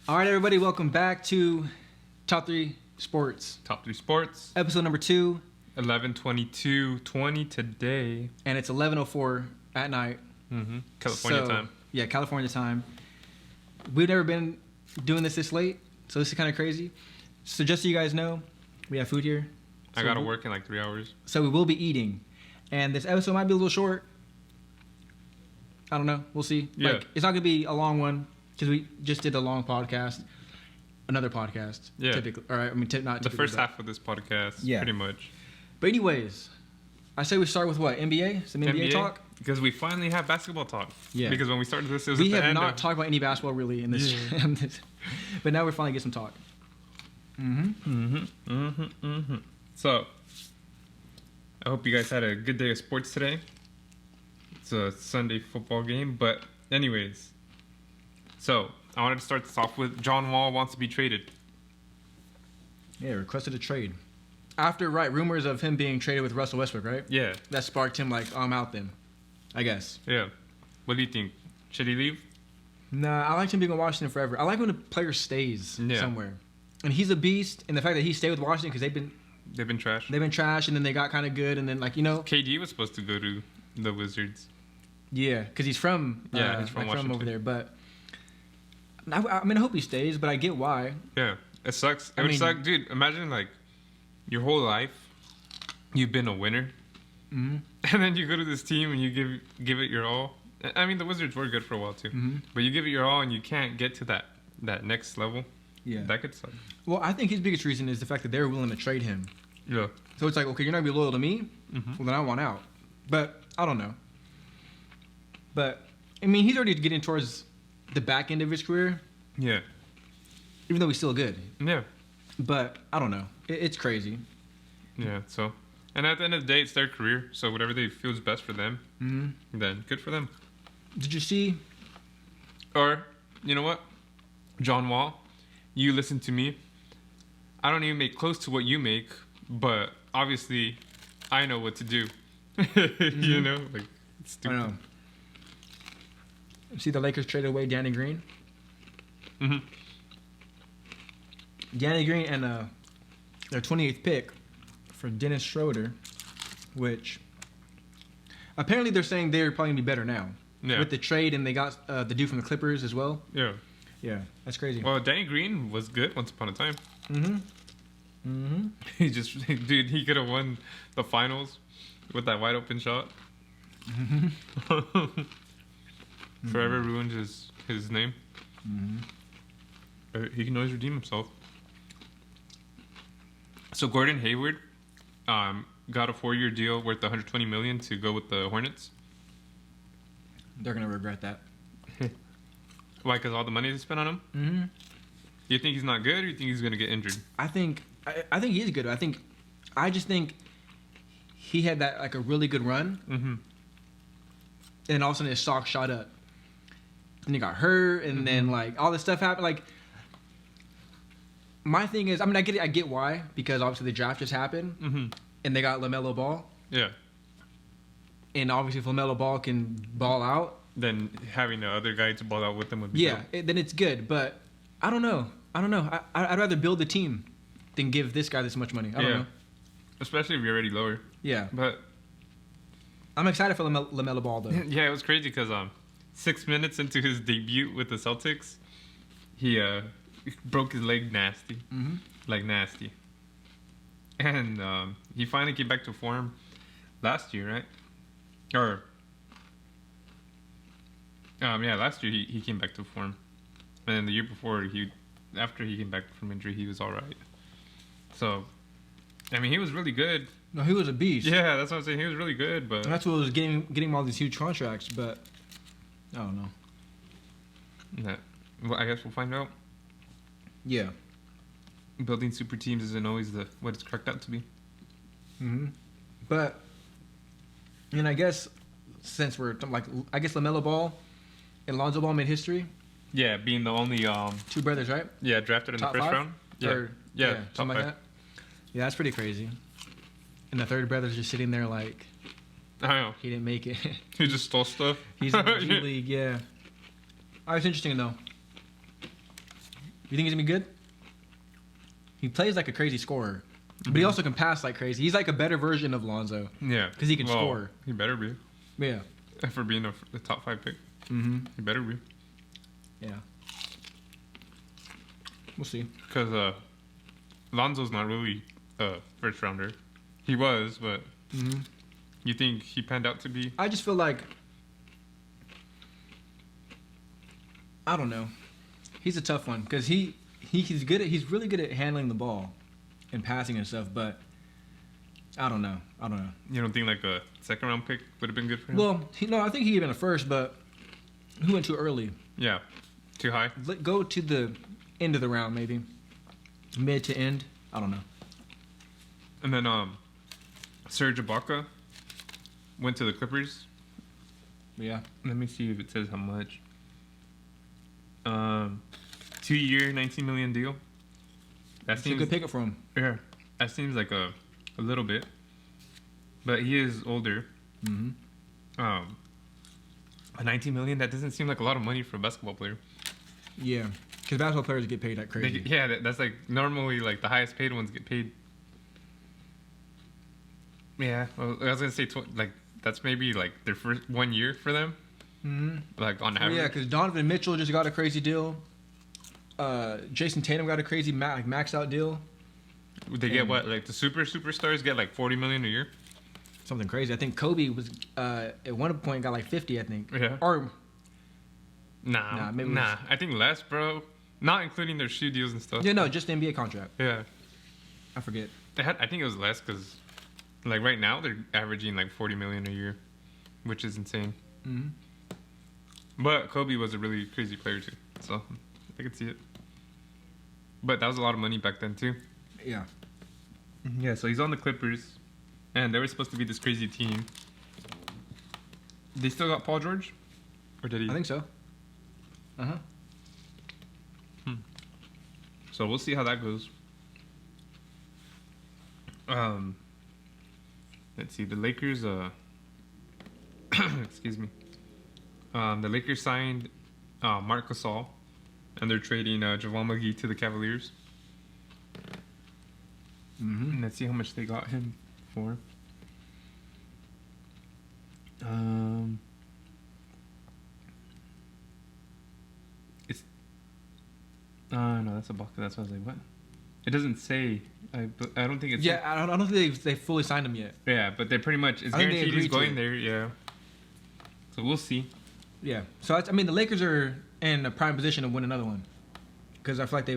All right, everybody, welcome back to Top 3 Sports. Top 3 Sports. Episode number 2. 11/22/20 today. And it's 11:04 at night. California time. Yeah, California time. We've never been doing this late, so this is kind of crazy. So just so you guys know, we have food here. I got to work in like 3 hours. So we will be eating. And this episode might be a little short. I don't know. We'll see. Yeah. Like, it's not going to be a long one because we just did a long podcast. Another podcast. Yeah. Typically. All right. I mean, not the first half of this podcast, yeah, pretty much. But anyways, I say we start with what? NBA? Some NBA talk? Because we finally have basketball talk. Yeah. Because when we started this, it was we at the have end not talked about any basketball really in this. Yeah. But now we're finally getting some talk. So, I hope you guys had a good day of sports today. It's a Sunday football game. But anyways, so I wanted to start this off with John Wall wants to be traded. Yeah, requested a trade. After, rumors of him being traded with Russell Westbrook, right? Yeah. That sparked him like, I'm out then, I guess. Yeah. What do you think? Should he leave? Nah, I liked him being in Washington forever. I like when a player stays somewhere. And he's a beast, and the fact that he stayed with Washington because they've been trash. They've been trash, and then they got kind of good, and then KD was supposed to go to the Wizards. Yeah, because he's from he's from Washington. from over there. But I mean, I hope he stays, but I get why. Yeah, it sucks. It would suck, dude. Imagine like your whole life you've been a winner, and then you go to this team and you give it your all. I mean, the Wizards were good for a while too, but you give it your all and you can't get to that next level. Yeah, that could suck. Well, I think his biggest reason is the fact that they're willing to trade him. Yeah. So it's like, okay, you're not gonna be loyal to me. Well, then I want out. But I don't know. But I mean, he's already getting towards the back end of his career. Yeah. Even though he's still good. Yeah. But I don't know. It's crazy. Yeah. So, and at the end of the day, it's their career. So whatever they feel is best for them, then good for them. Did you see? Or you know what, John Wall, you listen to me. I don't even make close to what you make, but obviously, I know what to do. You know, like it's stupid. I know. See, the Lakers traded away Danny Green. Danny Green and their 28th pick for Dennis Schroeder, which apparently they're saying they're probably gonna be better now with the trade, and they got the dude from the Clippers as well. Yeah. Yeah, that's crazy. Well, Danny Green was good once upon a time. He he could have won the finals with that wide open shot. Forever ruined his name. He can always redeem himself. So Gordon Hayward got a 4-year deal worth $120 million to go with the Hornets. They're gonna regret that. Why? Because all the money they spent on him. You think he's not good, or you think he's gonna get injured? I think he is good. I just think he had that like a really good run, and all of a sudden his stock shot up, and he got hurt, and then like all this stuff happened. Like my thing is, I mean, I get why, because obviously the draft just happened, and they got LaMelo Ball. Yeah. And obviously, if LaMelo Ball can ball out, then having the other guy to ball out with him would be then it's good. But I don't know. I'd rather build the team than give this guy this much money. I don't know. Especially if you're already lower. Yeah. But I'm excited for LaMelo Ball, though. Yeah, it was crazy because 6 minutes into his debut with the Celtics, he broke his leg nasty. Like nasty. And he finally came back to form last year, right? Or last year he came back to form, and then the year before after he came back from injury, he was all right. So, I mean, he was really good. No, he was a beast. Yeah, that's what I'm saying. He was really good, but and that's what was getting him all these huge contracts. But I don't know. Yeah, well, I guess we'll find out. Yeah, building super teams isn't always what it's cracked out to be. But, and I guess since we're like, I guess LaMelo Ball and Lonzo Ball made history. Yeah, being the only two brothers, right? Yeah, drafted in the first round. Yeah, something like that. Yeah, that's pretty crazy. And the third brother's just sitting there like, I know. He didn't make it. He just stole stuff. He's in the G League, yeah. Oh, it's interesting though. You think he's gonna be good? He plays like a crazy scorer, but he also can pass like crazy. He's like a better version of Lonzo. Yeah, because he can score. He better be. Yeah, for being a top 5 pick. He better be. Yeah. We'll see. Because Lonzo's not really a first rounder. He was, but you think he panned out to be? I just feel like, I don't know. He's a tough one because he's good at, he's really good at handling the ball and passing and stuff, but I don't know. You don't think like a second round pick would have been good for him? Well, I think he'd have been a first, but he went too early. Yeah, too high. Go to the end of the round, maybe mid to end. I don't know. And then Serge Ibaka went to the Clippers. Yeah. Let me see if it says how much. 2-year, $19 million deal. That's a good pickup for him. Yeah, that seems like a little bit, but he is older. $19 million. That doesn't seem like a lot of money for a basketball player. Yeah, because basketball players get paid that crazy. That's like normally like the highest paid ones get paid. Yeah, well, I was gonna say like that's maybe like their first 1 year for them. Like on average. Yeah, because Donovan Mitchell just got a crazy deal. Jason Tatum got a crazy maxed out deal. They get what? Like the superstars get like $40 million a year. Something crazy. I think Kobe was at one point got like 50. I think. Yeah. Or nah. I think less, bro. Not including their shoe deals and stuff. Yeah, no, just the NBA contract. Yeah. I forget. I think it was less because, like right now they're averaging like $40 million a year, which is insane. But Kobe was a really crazy player too, so I could see it. But that was a lot of money back then too. Yeah. Yeah, so he's on the Clippers, and they were supposed to be this crazy team. They still got Paul George? Or did he? I think so. So we'll see how that goes. Let's see. The Lakers, excuse me. The Lakers signed Marc Gasol, and they're trading JaVale McGee to the Cavaliers. And let's see how much they got him for. It's no, that's Ibaka. That's why I was like, what? It doesn't say. I don't think it's. Yeah, I don't think they fully signed him yet. Yeah, but they pretty much it's guaranteed he's going there. Yeah. So we'll see. Yeah. So I mean, the Lakers are in a prime position to win another one because I feel like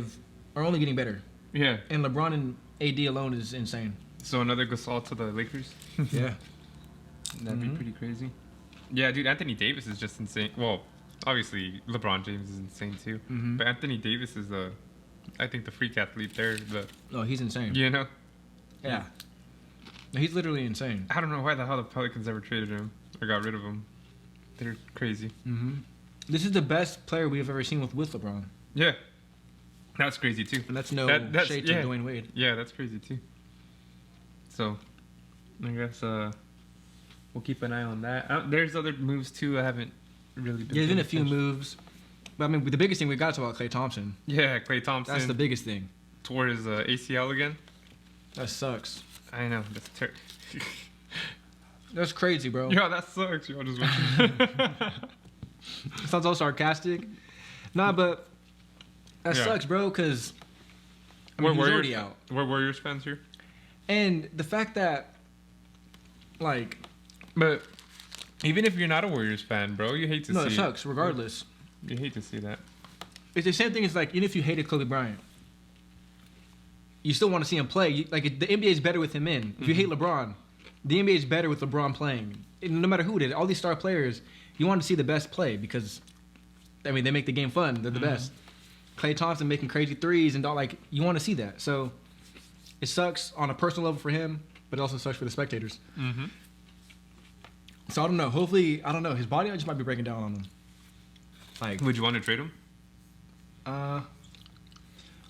are only getting better. Yeah. And LeBron and AD alone is insane. So another Gasol to the Lakers. Yeah. That'd be pretty crazy. Yeah, dude, Anthony Davis is just insane. Well, obviously LeBron James is insane too, but Anthony Davis is I think the freak athlete there. Oh, he's insane. You know? Yeah. No, he's literally insane. I don't know why the hell the Pelicans ever traded him or got rid of him. They're crazy. This is the best player we've ever seen with LeBron. Yeah. That's crazy too. And that's shade to Dwayne Wade. Yeah, that's crazy too. So, I guess we'll keep an eye on that. There's other moves too. I haven't really been. There's been a few moves, but I mean, the biggest thing we got to about Klay Thompson. Yeah, Klay Thompson. That's the biggest thing. Tore his ACL again. That sucks. I know. That's That's crazy, bro. Yeah, that sucks. Y'all just sounds all sarcastic. Nah, but that sucks, bro. Because he's already out. We're Warriors fans here. And the fact that, like... But even if you're not a Warriors fan, bro, you hate to see it. No, it sucks, regardless. You hate to see that. It's the same thing as, like, even if you hated Kobe Bryant, you still want to see him play. The NBA is better with him in. If you hate LeBron, the NBA is better with LeBron playing. No matter who it is, all these star players, you want to see the best play because, I mean, they make the game fun. They're the best. Klay Thompson making crazy threes and all, like, you want to see that. So... It sucks on a personal level for him, but it also sucks for the spectators. So I don't know. Hopefully, I don't know. His body just might be breaking down on him. Like, would you want to trade him?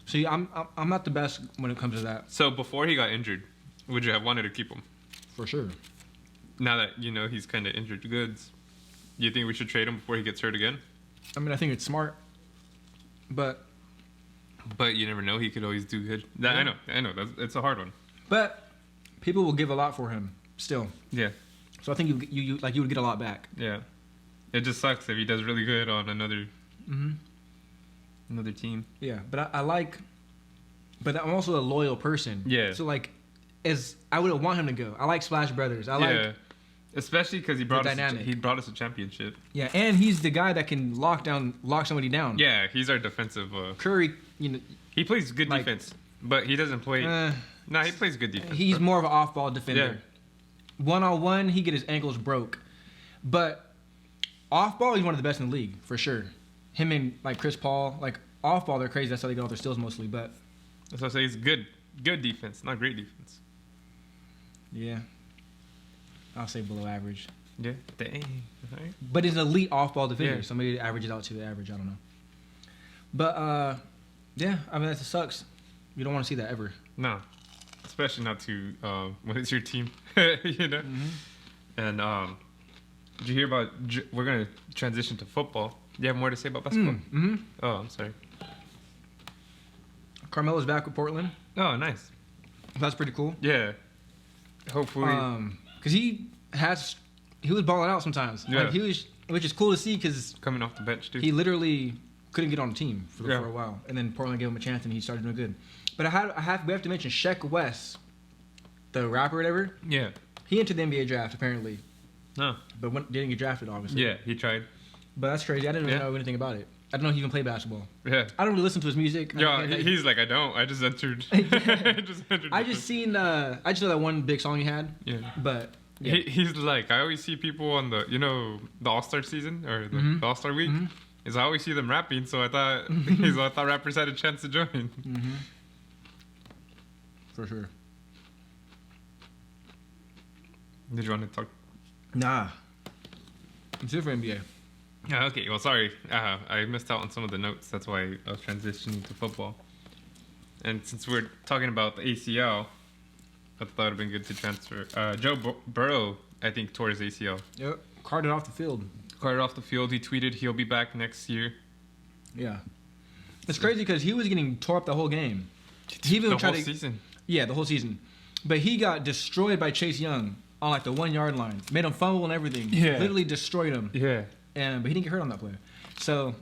See, I'm not the best when it comes to that. So before he got injured, would you have wanted to keep him? For sure. Now that he's kind of injured goods, do you think we should trade him before he gets hurt again? I mean, I think it's smart, but But you never know. He could always do good. I know. It's a hard one. But people will give a lot for him still. Yeah. So I think you would get a lot back. Yeah. It just sucks if he does really good on another team. Yeah, but but I'm also a loyal person. Yeah. So like, I wouldn't want him to go. I like Splash Brothers. Especially because he brought us a championship. Yeah, and he's the guy that can lock somebody down. Yeah, he's our defensive. Curry, he plays good defense, but he doesn't play. He plays good defense. He's more of an off-ball defender. Yeah. 1-on-1, he get his ankles broke, but off-ball, he's one of the best in the league for sure. Him and like Chris Paul, like off-ball, they're crazy. That's how they get all their steals mostly. But that's what I say. He's good defense, not great defense. Yeah. I'll say below average. Yeah. Dang. Right. But he's an elite off-ball defender, so maybe it averages out to the average. I don't know. But, yeah, I mean, that sucks. You don't want to see that ever. No. Especially not to when it's your team, you know? Mm-hmm. And did you hear about... We're going to transition to football. Do you have more to say about basketball? Mm-hmm. Oh, I'm sorry. Carmelo's back with Portland. Oh, nice. That's pretty cool. Yeah. Hopefully... Because he was balling out sometimes. Yeah. Like which is cool to see because... Coming off the bench, too. He literally couldn't get on the team for a while. And then Portland gave him a chance and he started doing good. But we have to mention Sheck West, the rapper or whatever. Yeah. He entered the NBA draft, apparently. No. But didn't get drafted, obviously. Yeah, he tried. But that's crazy. I didn't really know anything about it. I didn't know he even played basketball. Yeah. I don't really listen to his music. Yeah, he's like, I don't. I just entered. I just know that one big song he had. Yeah. But... Yeah. He's like, I always see people on the, the All-Star season or the All-Star week. Mm-hmm. Is I always see them rapping, so I thought rappers had a chance to join. Mm-hmm. For sure. Did you want to talk? Nah. It's here for NBA. Yeah, okay. Well, sorry. I missed out on some of the notes. That's why I was transitioning to football. And since we're talking about the ACL... I thought it would have been good to transfer. Joe Burrow, I think, tore his ACL. Yep. Carted off the field. He tweeted he'll be back next year. Yeah. It's crazy because he was getting tore up the whole game. The whole season. Yeah, the whole season. But he got destroyed by Chase Young on like the 1 yard line. Made him fumble and everything. Yeah. Literally destroyed him. Yeah. But he didn't get hurt on that play. So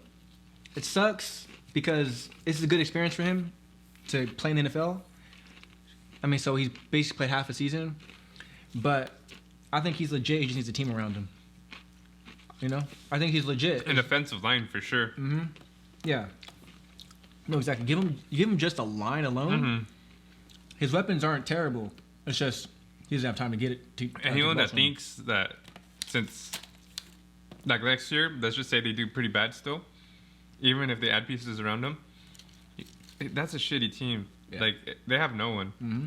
it sucks because it's a good experience for him to play in the NFL. I mean, so he's basically played half a season, but I think he's legit. He just needs a team around him. I think he's legit. An offensive line for sure. Mm-hmm. Yeah. No, exactly. Give him just a line alone. Mm-hmm. His weapons aren't terrible. It's just he doesn't have time to get it. Anyone that thinks that since like next year, let's just say they do pretty bad still, even if they add pieces around them, that's a shitty team. Yeah. Like, they have no one. Mm-hmm.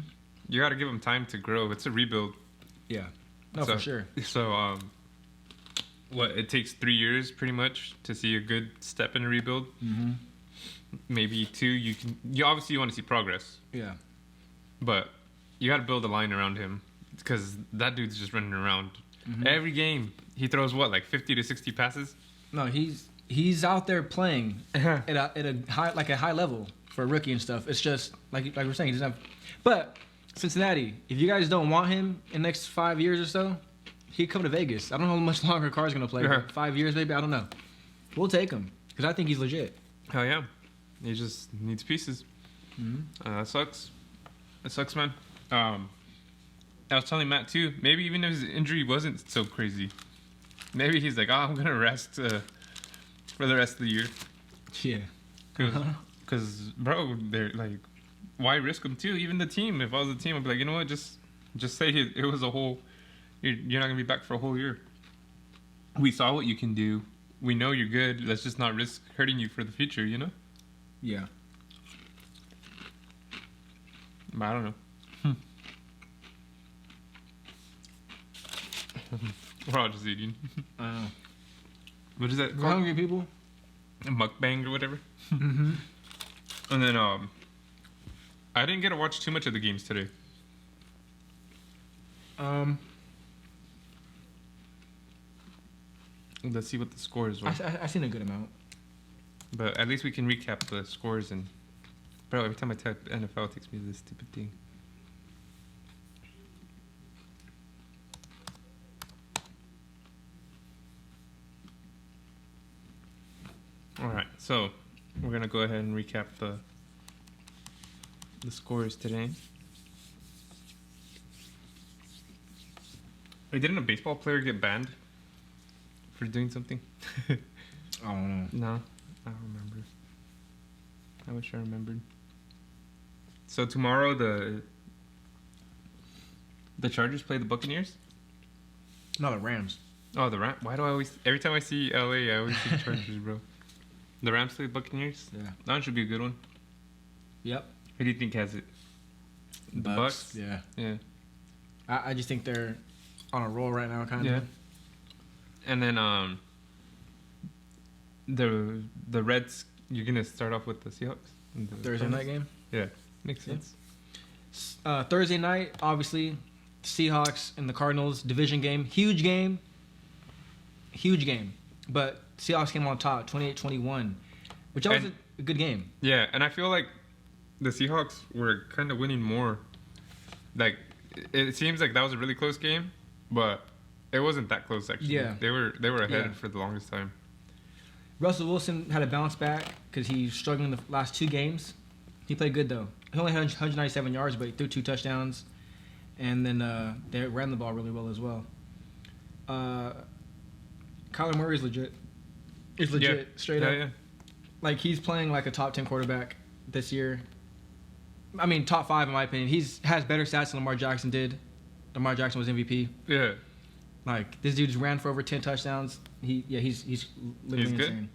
You got to give them time to grow. It's a rebuild. Yeah. No, for sure. So, it takes 3 years pretty much to see a good step in a rebuild. Mm-hmm. Maybe 2. You obviously want to see progress. Yeah. But you got to build a line around him because that dude's just running around. Mm-hmm. Every game, he throws like 50 to 60 passes? No, he's out there playing at a high level. For a rookie and stuff. It's just, like we're saying, he doesn't have... But, Cincinnati, if you guys don't want him in the next 5 years or so, he'd come to Vegas. I don't know how much longer Carr's going to play. 5 years, maybe? I don't know. We'll take him. Because I think he's legit. Hell yeah. He just needs pieces. Mm-hmm. That sucks. It sucks, man. I was telling Matt, too, maybe even if his injury wasn't so crazy, maybe he's like, I'm going to rest for the rest of the year. Yeah. Because, bro, they're like, why risk them too? Even the team. If I was the team, I'd be like, you know what? Just say it was a whole. You're not gonna be back for a whole year. We saw what you can do. We know you're good. Let's just not risk hurting you for the future. Yeah. But I don't know. We're all just eating. I know. What is that? We're hungry people. A mukbang or whatever. Mm-hmm. And then I didn't get to watch too much of the games today. Let's see what the scores were. I seen a good amount. But at least we can recap the scores and Bro, every time I type NFL, it takes me to this stupid thing. All right, so we're gonna go ahead and recap the scores today. Wait, didn't a baseball player get banned for doing something? I don't know. No, I don't remember. I wish I remembered. So tomorrow the Chargers play the Buccaneers? No, the Rams. Oh, the Rams. Why do I always... Every time I see LA, I always see Chargers, bro. The Rams play the Buccaneers? Yeah. That one should be a good one. Yep. Who do you think has it? The Bucks? Yeah. Yeah. I just think they're on a roll right now, kind of. Yeah. And then the Reds, you're going to start off with the Seahawks? Thursday night game? Yeah. Makes sense. Thursday night, obviously, Seahawks and the Cardinals, division game. Huge game. But Seahawks came on top, 28-21, which was a good game. Yeah, and I feel like the Seahawks were kind of winning more. Like, it seems like that was a really close game, but it wasn't that close, actually. Yeah. They were ahead for the longest time. Russell Wilson had a bounce back because he's struggling the last 2 games. He played good, though. He only had 197 yards, but he threw 2 touchdowns. And then they ran the ball really well as well. Kyler Murray is legit. Straight up. Yeah. Like, he's playing like a top 10 quarterback this year. I mean, top 5 in my opinion. Has better stats than Lamar Jackson did. Lamar Jackson was MVP. Yeah. Like, this dude just ran for over 10 touchdowns. He's literally insane.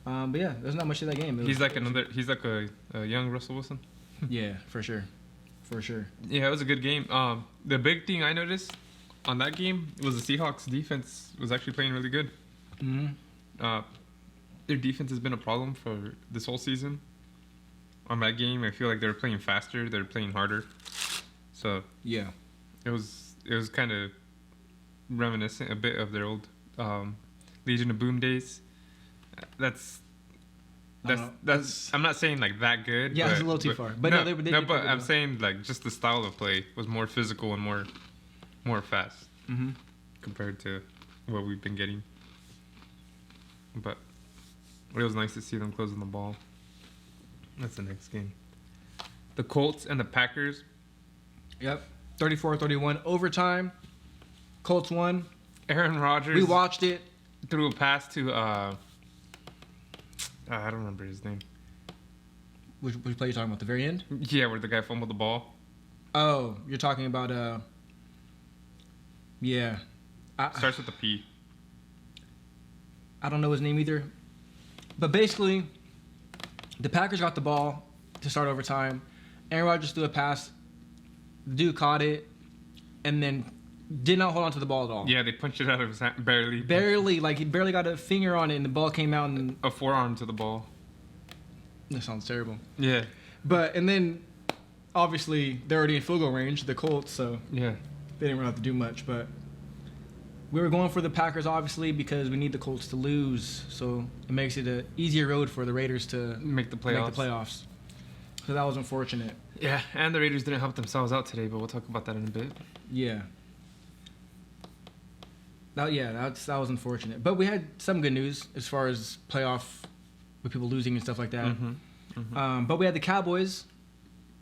But yeah, there's not much to that game. He's like a young Russell Wilson. Yeah, for sure. Yeah, it was a good game. The big thing I noticed on that game was the Seahawks defense was actually playing really good. Mm-hmm. Their defense has been a problem for this whole season. On that game, I feel like they're playing faster, they're playing harder. So yeah, it was kind of reminiscent a bit of their old Legion of Boom days. That's I'm not saying like that good. Yeah, it's a little too far. But but I'm saying like just the style of play was more physical and more fast compared to what we've been getting. But it was nice to see them closing the ball. That's the next game. The Colts and the Packers. Yep, 34-31 overtime. Colts won. Aaron Rodgers. We watched it. Threw a pass to I don't remember his name. Which play are you talking about? The very end? Yeah, where the guy fumbled the ball. Oh, you're talking about yeah. Starts with a P. I don't know his name either. But basically, the Packers got the ball to start overtime. Aaron Rodgers threw a pass. The dude caught it, and then did not hold on to the ball at all. Yeah, they punched it out of his hand. Barely. Barely, like he barely got a finger on it, and the ball came out. And a forearm to the ball. That sounds terrible. Yeah. And then, obviously, they're already in field goal range, the Colts, so yeah, they didn't really have to do much. But we were going for the Packers, obviously, because we need the Colts to lose, so it makes it an easier road for the Raiders to make the playoffs. So that was unfortunate. Yeah, and the Raiders didn't help themselves out today, but we'll talk about that in a bit. Yeah. That was unfortunate. But we had some good news as far as playoff with people losing and stuff like that. But we had the Cowboys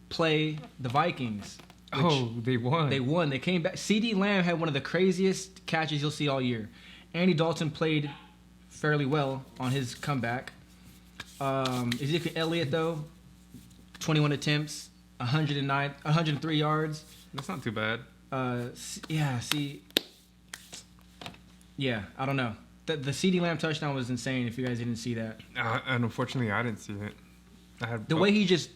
play the Vikings. They won. They won. They came back. CeeDee Lamb had one of the craziest catches you'll see all year. Andy Dalton played fairly well on his comeback. Ezekiel Elliott, though, 21 attempts, 103 yards. That's not too bad. Yeah, I don't know. The CeeDee Lamb touchdown was insane if you guys didn't see that. And unfortunately, I didn't see it. The way he just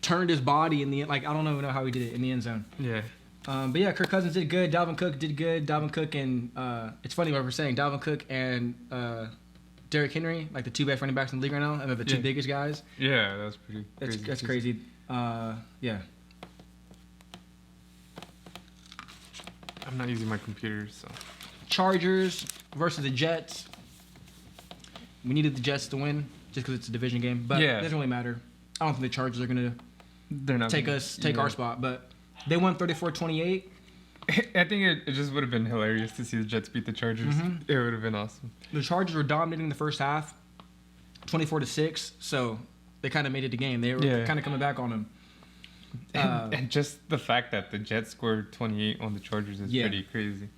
turned his body in the end, like, I don't even know how he did it in the end zone. Yeah. But yeah, Kirk Cousins did good. Dalvin Cook did good. Dalvin Cook and, it's funny what we're saying, Dalvin Cook and Derrick Henry, like the 2 best running backs in the league right now, and they're the 2 biggest guys. Yeah, that's pretty crazy. That's crazy. Yeah. I'm not using my computer, so. Chargers versus the Jets. We needed the Jets to win just because it's a division game, but it doesn't really matter. I don't think the Chargers are gonna take our spot, but they won 34-28. I think it just would have been hilarious to see the Jets beat the Chargers. It would have been awesome. The Chargers were dominating the first half, 24-6. So they kind of made it a game. They were kind of coming back on them. And just the fact that the Jets scored 28 on the Chargers is pretty crazy.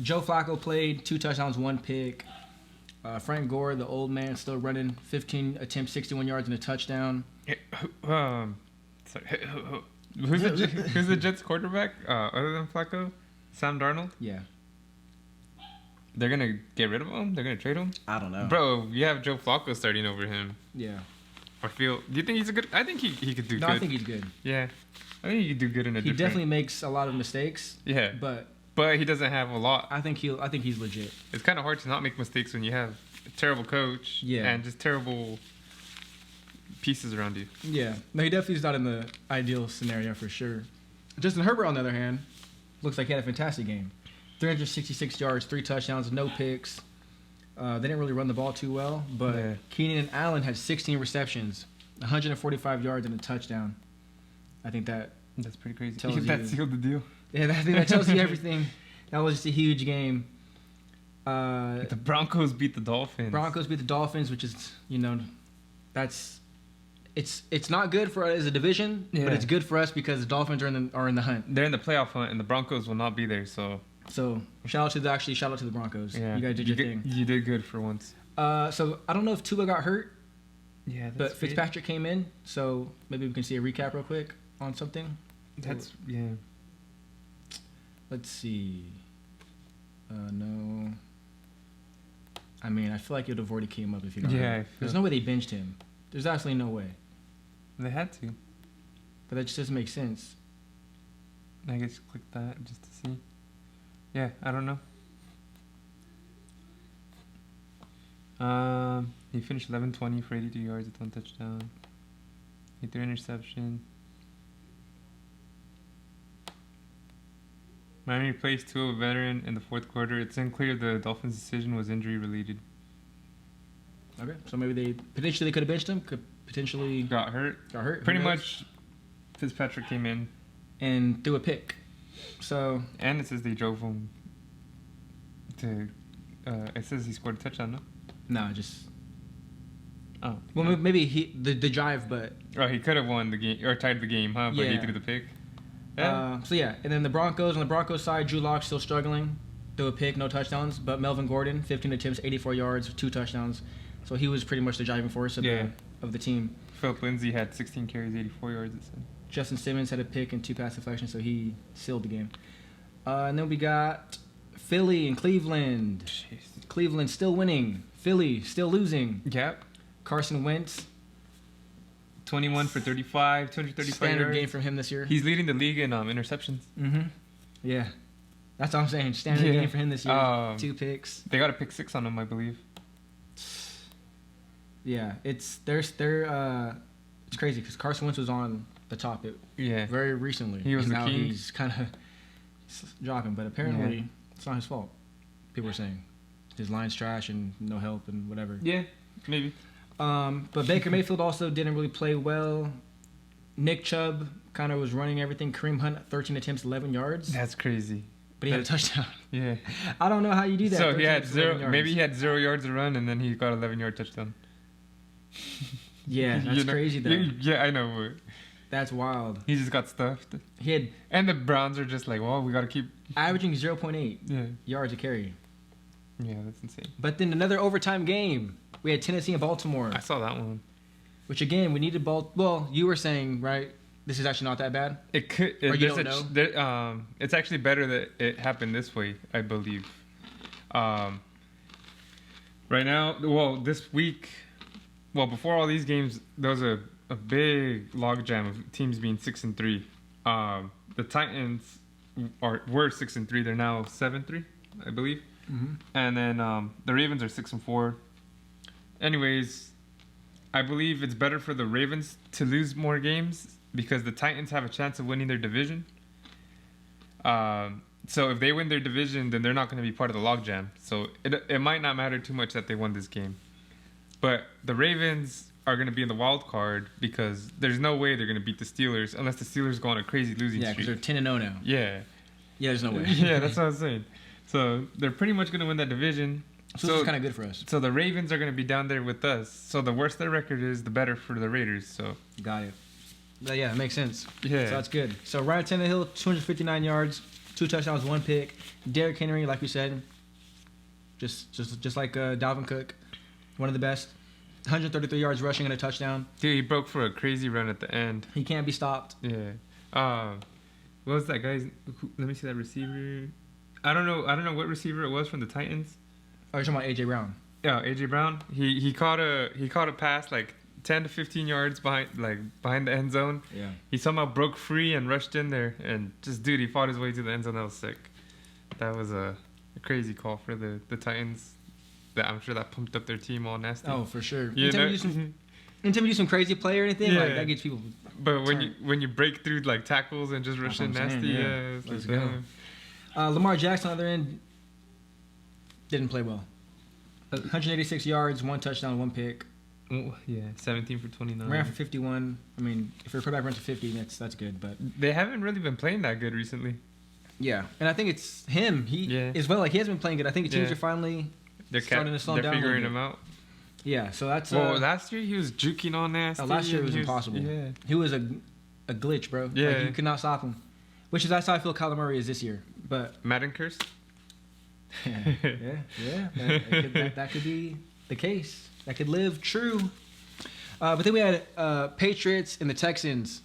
Joe Flacco played 2 touchdowns, 1 pick. Frank Gore, the old man, still running 15 attempts, 61 yards, and a touchdown. Who's the Jets quarterback other than Flacco? Sam Darnold? Yeah. They're going to get rid of him? They're going to trade him? I don't know. Bro, you have Joe Flacco starting over him. Yeah. Do you think he's a good... I think he could do good. No, I think he's good. Yeah. I think he could do good in a He definitely makes a lot of mistakes. Yeah. But he doesn't have a lot. I think he's legit. It's kind of hard to not make mistakes when you have a terrible coach and just terrible pieces around you. Yeah. No, he definitely is not in the ideal scenario for sure. Justin Herbert, on the other hand, looks like he had a fantastic game. 366 yards, 3 touchdowns, no picks. They didn't really run the ball too well, but Keenan Allen had 16 receptions, 145 yards, and a touchdown. I think that's pretty crazy. That sealed the deal. Yeah, I think that tells you everything. That was just a huge game. The Broncos beat the Dolphins. Which is, it's not good for us as a division, but it's good for us because the Dolphins are in the hunt. They're in the playoff hunt, and the Broncos will not be there. So shout out to the Broncos. Yeah, you guys did your thing. You did good for once. So I don't know if Tua got hurt. Yeah, but Fitzpatrick came in, so maybe we can see a recap real quick on something. Let's see. No. I mean, I feel like it would have already came up if you got hurt. There's no way they benched him. There's absolutely no way. They had to. But that just doesn't make sense. I guess click that just to see. Yeah, I don't know. He finished 11-20 for 82 yards with 1 touchdown. He threw an interception. Miami replaced Tua, a veteran, in the 4th quarter. It's unclear the Dolphins' decision was injury related. Okay, so maybe they could have benched him. Could potentially got hurt. Pretty much, Fitzpatrick came in and threw a pick. So and it says they drove him to. It says he scored a touchdown. No, just. Oh well, no. Maybe the drive, but. Oh, he could have won the game or tied the game, huh? But he threw the pick. Yeah. And then the Broncos, on the Broncos side, Drew Lock still struggling. Threw a pick, no touchdowns. But Melvin Gordon, 15 attempts, 84 yards, 2 touchdowns. So he was pretty much the driving force of the team. Philip Lindsay had 16 carries, 84 yards. It said. Justin Simmons had a pick and 2 pass deflections, so he sealed the game. And then we got Philly and Cleveland. Jeez. Cleveland still winning. Philly still losing. Yep. Carson Wentz. 21 for 35, 235 Standard yards. game from him this year. He's leading the league in interceptions. Mm-hmm. Yeah. That's what I'm saying. Standard game for him this year. 2 picks. They got a pick 6 on him, I believe. Yeah, it's crazy because Carson Wentz was on the top very recently. He was the king. He's kind of dropping, but apparently it's not his fault. People are saying his line's trash and no help and whatever. Yeah, maybe. But Baker Mayfield also didn't really play well. Nick Chubb kind of was running everything. Kareem Hunt, 13 attempts, 11 yards. That's crazy. But he had a touchdown. Yeah. I don't know how you do that. So he had 0. Maybe he had 0 yards to run, and then he got 11-yard touchdown. Yeah, that's crazy though. Yeah, I know. But that's wild. He just got stuffed. And the Browns are just like, well, we got to keep averaging 0.8 yards a carry. Yeah, that's insane. But then another overtime game. We had Tennessee and Baltimore. I saw that one. Which again, we needed Well, you were saying, right? This is actually not that bad. It could. Or you don't know. It's actually better that it happened this way, I believe. Right now, this week. Well, before all these games, there was a big logjam of teams being 6-3. The Titans were 6-3. They're now 7-3, I believe. Mm-hmm. And then the Ravens are 6-4. Anyways, I believe it's better for the Ravens to lose more games because the Titans have a chance of winning their division. So if they win their division, then they're not going to be part of the logjam. So it might not matter too much that they won this game. But the Ravens are going to be in the wild card because there's no way they're going to beat the Steelers unless the Steelers go on a crazy losing streak. Yeah, because they're 10-0 now. Yeah. Yeah, there's no way. Yeah, that's what I was saying. So they're pretty much going to win that division. So it's kind of good for us. So the Ravens are going to be down there with us. So the worse their record is, the better for the Raiders. So got it. But yeah, it makes sense. Yeah. So that's good. So Ryan Tannehill, 259 yards, 2 touchdowns, 1 pick. Derrick Henry, like we said, just like Dalvin Cook, one of the best. 133 yards rushing and a touchdown. Dude, he broke for a crazy run at the end. He can't be stopped. Yeah. What was that guy's? Let me see that receiver. I don't know what receiver it was from the Titans. Oh, you're talking about AJ Brown. Yeah, AJ Brown. He caught a pass like 10 to 15 yards behind the end zone. Yeah. He somehow broke free and rushed in there, and he fought his way to the end zone. That was sick. That was a crazy call for the Titans. That I'm sure that pumped up their team all nasty. Oh, for sure. Yeah, anytime you do some crazy play or anything, like that gets people. But when you break through like tackles and just rush in nasty, let's go. Lamar Jackson on the other end didn't play well. 186 yards, 1 touchdown, 1 pick. Oh, yeah, 17 for 29. Ran for 51. I mean, if your quarterback runs for 50, that's good. But they haven't really been playing that good recently. Yeah, and I think it's him. As well. Like he hasn't been playing good. I think the teams are finally starting to slow him down. They're figuring him out. Yeah, so that's. Last year he was juking on nasty. Last year it was impossible. Yeah, he was a glitch, bro. Yeah, like, you could not stop him. That's how I feel Kyler Murray is this year. But Madden curse. yeah. That could be the case. That could live true. But then we had Patriots and the Texans.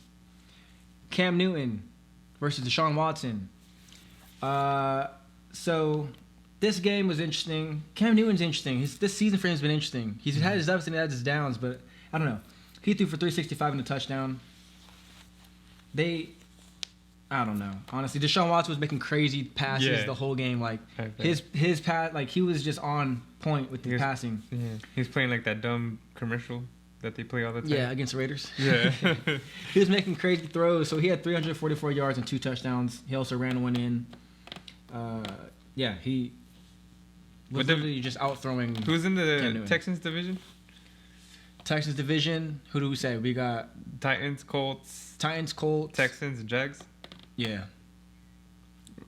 Cam Newton versus Deshaun Watson. So this game was interesting. Cam Newton's interesting. This season for him has been interesting. He's had his ups and had his downs, but I don't know. He threw for 365 and a touchdown. I don't know. Honestly, Deshaun Watson was making crazy passes the whole game. Like his pass, like he was just on point with the passing. Yeah, he was playing like that dumb commercial that they play all the time. Yeah, against the Raiders. Yeah, he was making crazy throws. So he had 344 yards and 2 touchdowns. He also ran one in. He was literally just out throwing. Who's in the Texans division? Texans division. Who do we say? We got Titans, Colts, Texans, and Jags. Yeah.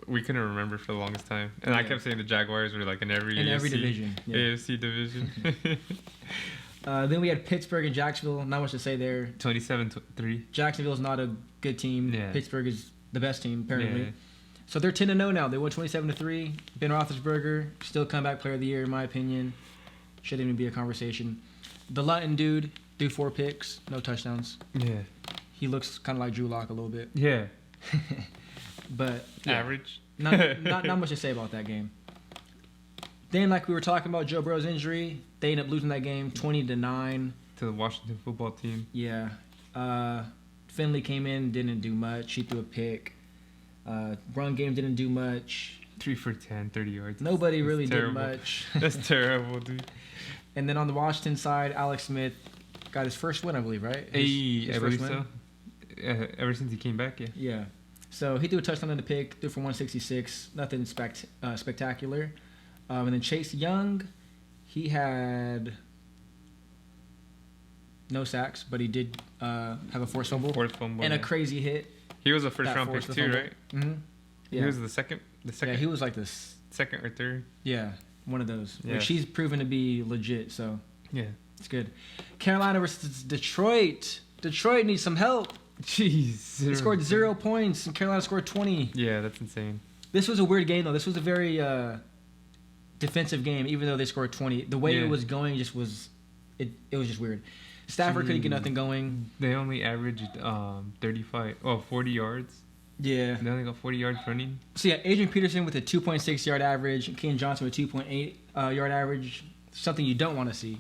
We couldn't remember for the longest time. And I kept saying the Jaguars were like in every division. Yeah. AFC division. Then we had Pittsburgh and Jacksonville. Not much to say there. 27-3. Jacksonville's not a good team. Yeah. Pittsburgh is the best team, apparently. Yeah. So they're 10-0 now. They won 27-3. Ben Roethlisberger, still comeback player of the year, in my opinion. Shouldn't even be a conversation. The Lutton dude, threw 4 picks, no touchdowns. Yeah. He looks kind of like Drew Lock a little bit. Yeah. But average. Not much to say about that game. Then, like we were talking about Joe Burrow's injury, they ended up losing that game 20-9 to the Washington football team. Yeah. Finley came in, didn't do much. He threw a pick. Run game didn't do much. 3 for 10, 30 yards. Nobody really did much. That's terrible, dude. And then on the Washington side, Alex Smith got his first win, I believe, right? I believe so. Ever since he came back, yeah. Yeah. So he threw a touchdown in the pick, threw for 166. Nothing spectacular. And then Chase Young, he had no sacks, but he did have a forced fumble. And a crazy hit. He was a first-round pick too, right? Mm-hmm. Yeah. He was the second. Yeah, he was like this. Second or third. Yeah, one of those. Yeah. Which he's proven to be legit, so yeah, it's good. Carolina versus Detroit. Detroit needs some help. Jeez. They scored 0 points, and Carolina scored 20. Yeah, that's insane. This was a weird game, though. This was a very defensive game, even though they scored 20. The way it was going just was... It was just weird. Stafford couldn't get nothing going. They only averaged 40 yards. Yeah. They only got 40 yards running. So, yeah, Adrian Peterson with a 2.6 yard average, and Ken Johnson with 2.8 yard average. Something you don't want to see.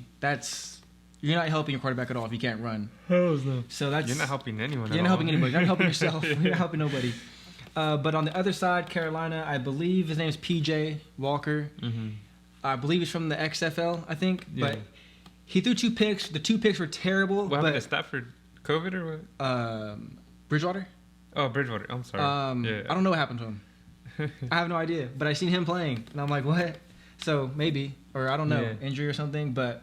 You're not helping your quarterback at all if you can't run. Hell no. So that's... You're not helping anyone You're not helping anybody. You're not helping yourself. You're not helping nobody. But on the other side, Carolina, I believe his name is P.J. Walker. Mm-hmm. I believe he's from the XFL, I think. Yeah. But he threw 2 picks. The 2 picks were terrible. What happened to Stafford? COVID or what? Bridgewater? Oh, Bridgewater. I'm sorry. I don't know what happened to him. I have no idea. But I seen him playing, and I'm like, what? So maybe, or I don't know, injury or something. But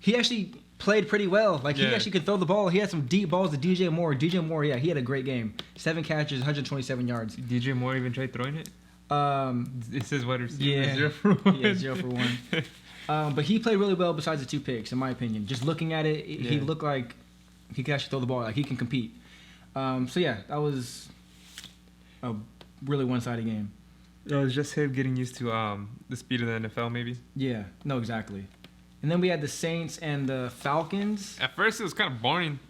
he actually played pretty well. Like, he actually could throw the ball. He had some deep balls to DJ Moore. DJ Moore, he had a great game. 7 catches, 127 yards. DJ Moore even tried throwing it? It says wide receiver. Yeah. 0 for 1. Yeah, 0 for 1. But he played really well besides the 2 picks, in my opinion. Just looking at it, he looked like he could actually throw the ball. Like, he can compete. So, yeah, that was a really one-sided game. It was just him getting used to the speed of the NFL, maybe. Yeah, no, exactly. And then we had the Saints and the Falcons. At first, it was kind of boring.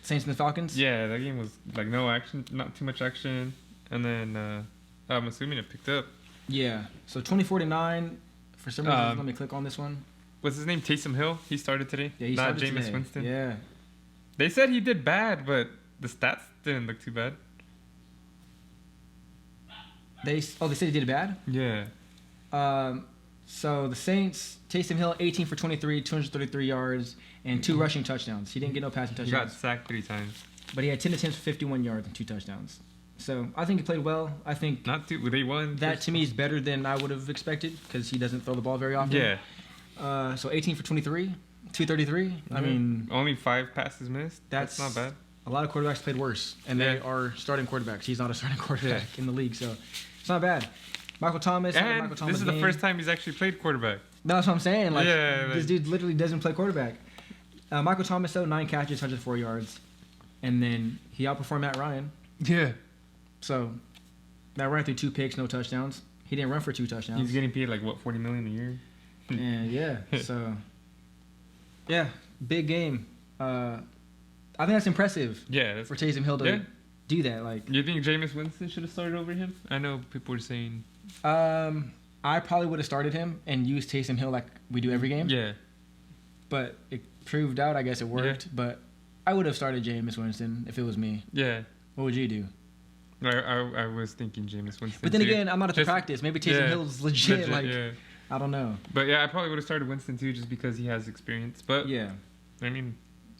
Saints and the Falcons? Yeah, that game was like no action, not too much action. And then I'm assuming it picked up. Yeah. So 20-49. For some reason, let me click on this one. What's his name? Taysom Hill? He started today? Yeah, he not started Jameis today. Winston? Yeah. They said he did bad, but the stats didn't look too bad. They said he did bad? Yeah. So the Saints, Taysom Hill, 18 for 23, 233 yards, and 2 rushing touchdowns. He didn't get no passing touchdowns. He got sacked 3 times. But he had 10 attempts for 51 yards and 2 touchdowns. So I think he played well. I think they won. That to me is better than I would have expected because he doesn't throw the ball very often. Yeah. So 18 for 23, 233. Mm-hmm. I mean, only 5 passes missed. That's not bad. A lot of quarterbacks played worse, and they are starting quarterbacks. He's not a starting quarterback in the league, so it's not bad. Michael Thomas. And this is the first time he's actually played quarterback. No, that's what I'm saying. This dude literally doesn't play quarterback. Michael Thomas, though, 9 catches, 104 yards. And then he outperformed Matt Ryan. Yeah. So, Matt Ryan threw 2 picks, no touchdowns. He didn't run for 2 touchdowns. He's getting paid like, $40 million a year? And so, yeah, big game. I think that's impressive. Yeah. For Taysom Hill to do that. Like, you think Jameis Winston should have started over him? I know people were saying... I probably would have started him and used Taysom Hill like we do every game. Yeah. But it proved out, I guess it worked. Yeah. But I would have started Jameis Winston if it was me. Yeah. What would you do? I was thinking Jameis Winston. But then again, I'm not at the practice. Maybe Taysom Hill's legit. I don't know. But yeah, I probably would have started Winston too just because he has experience. But yeah. I mean,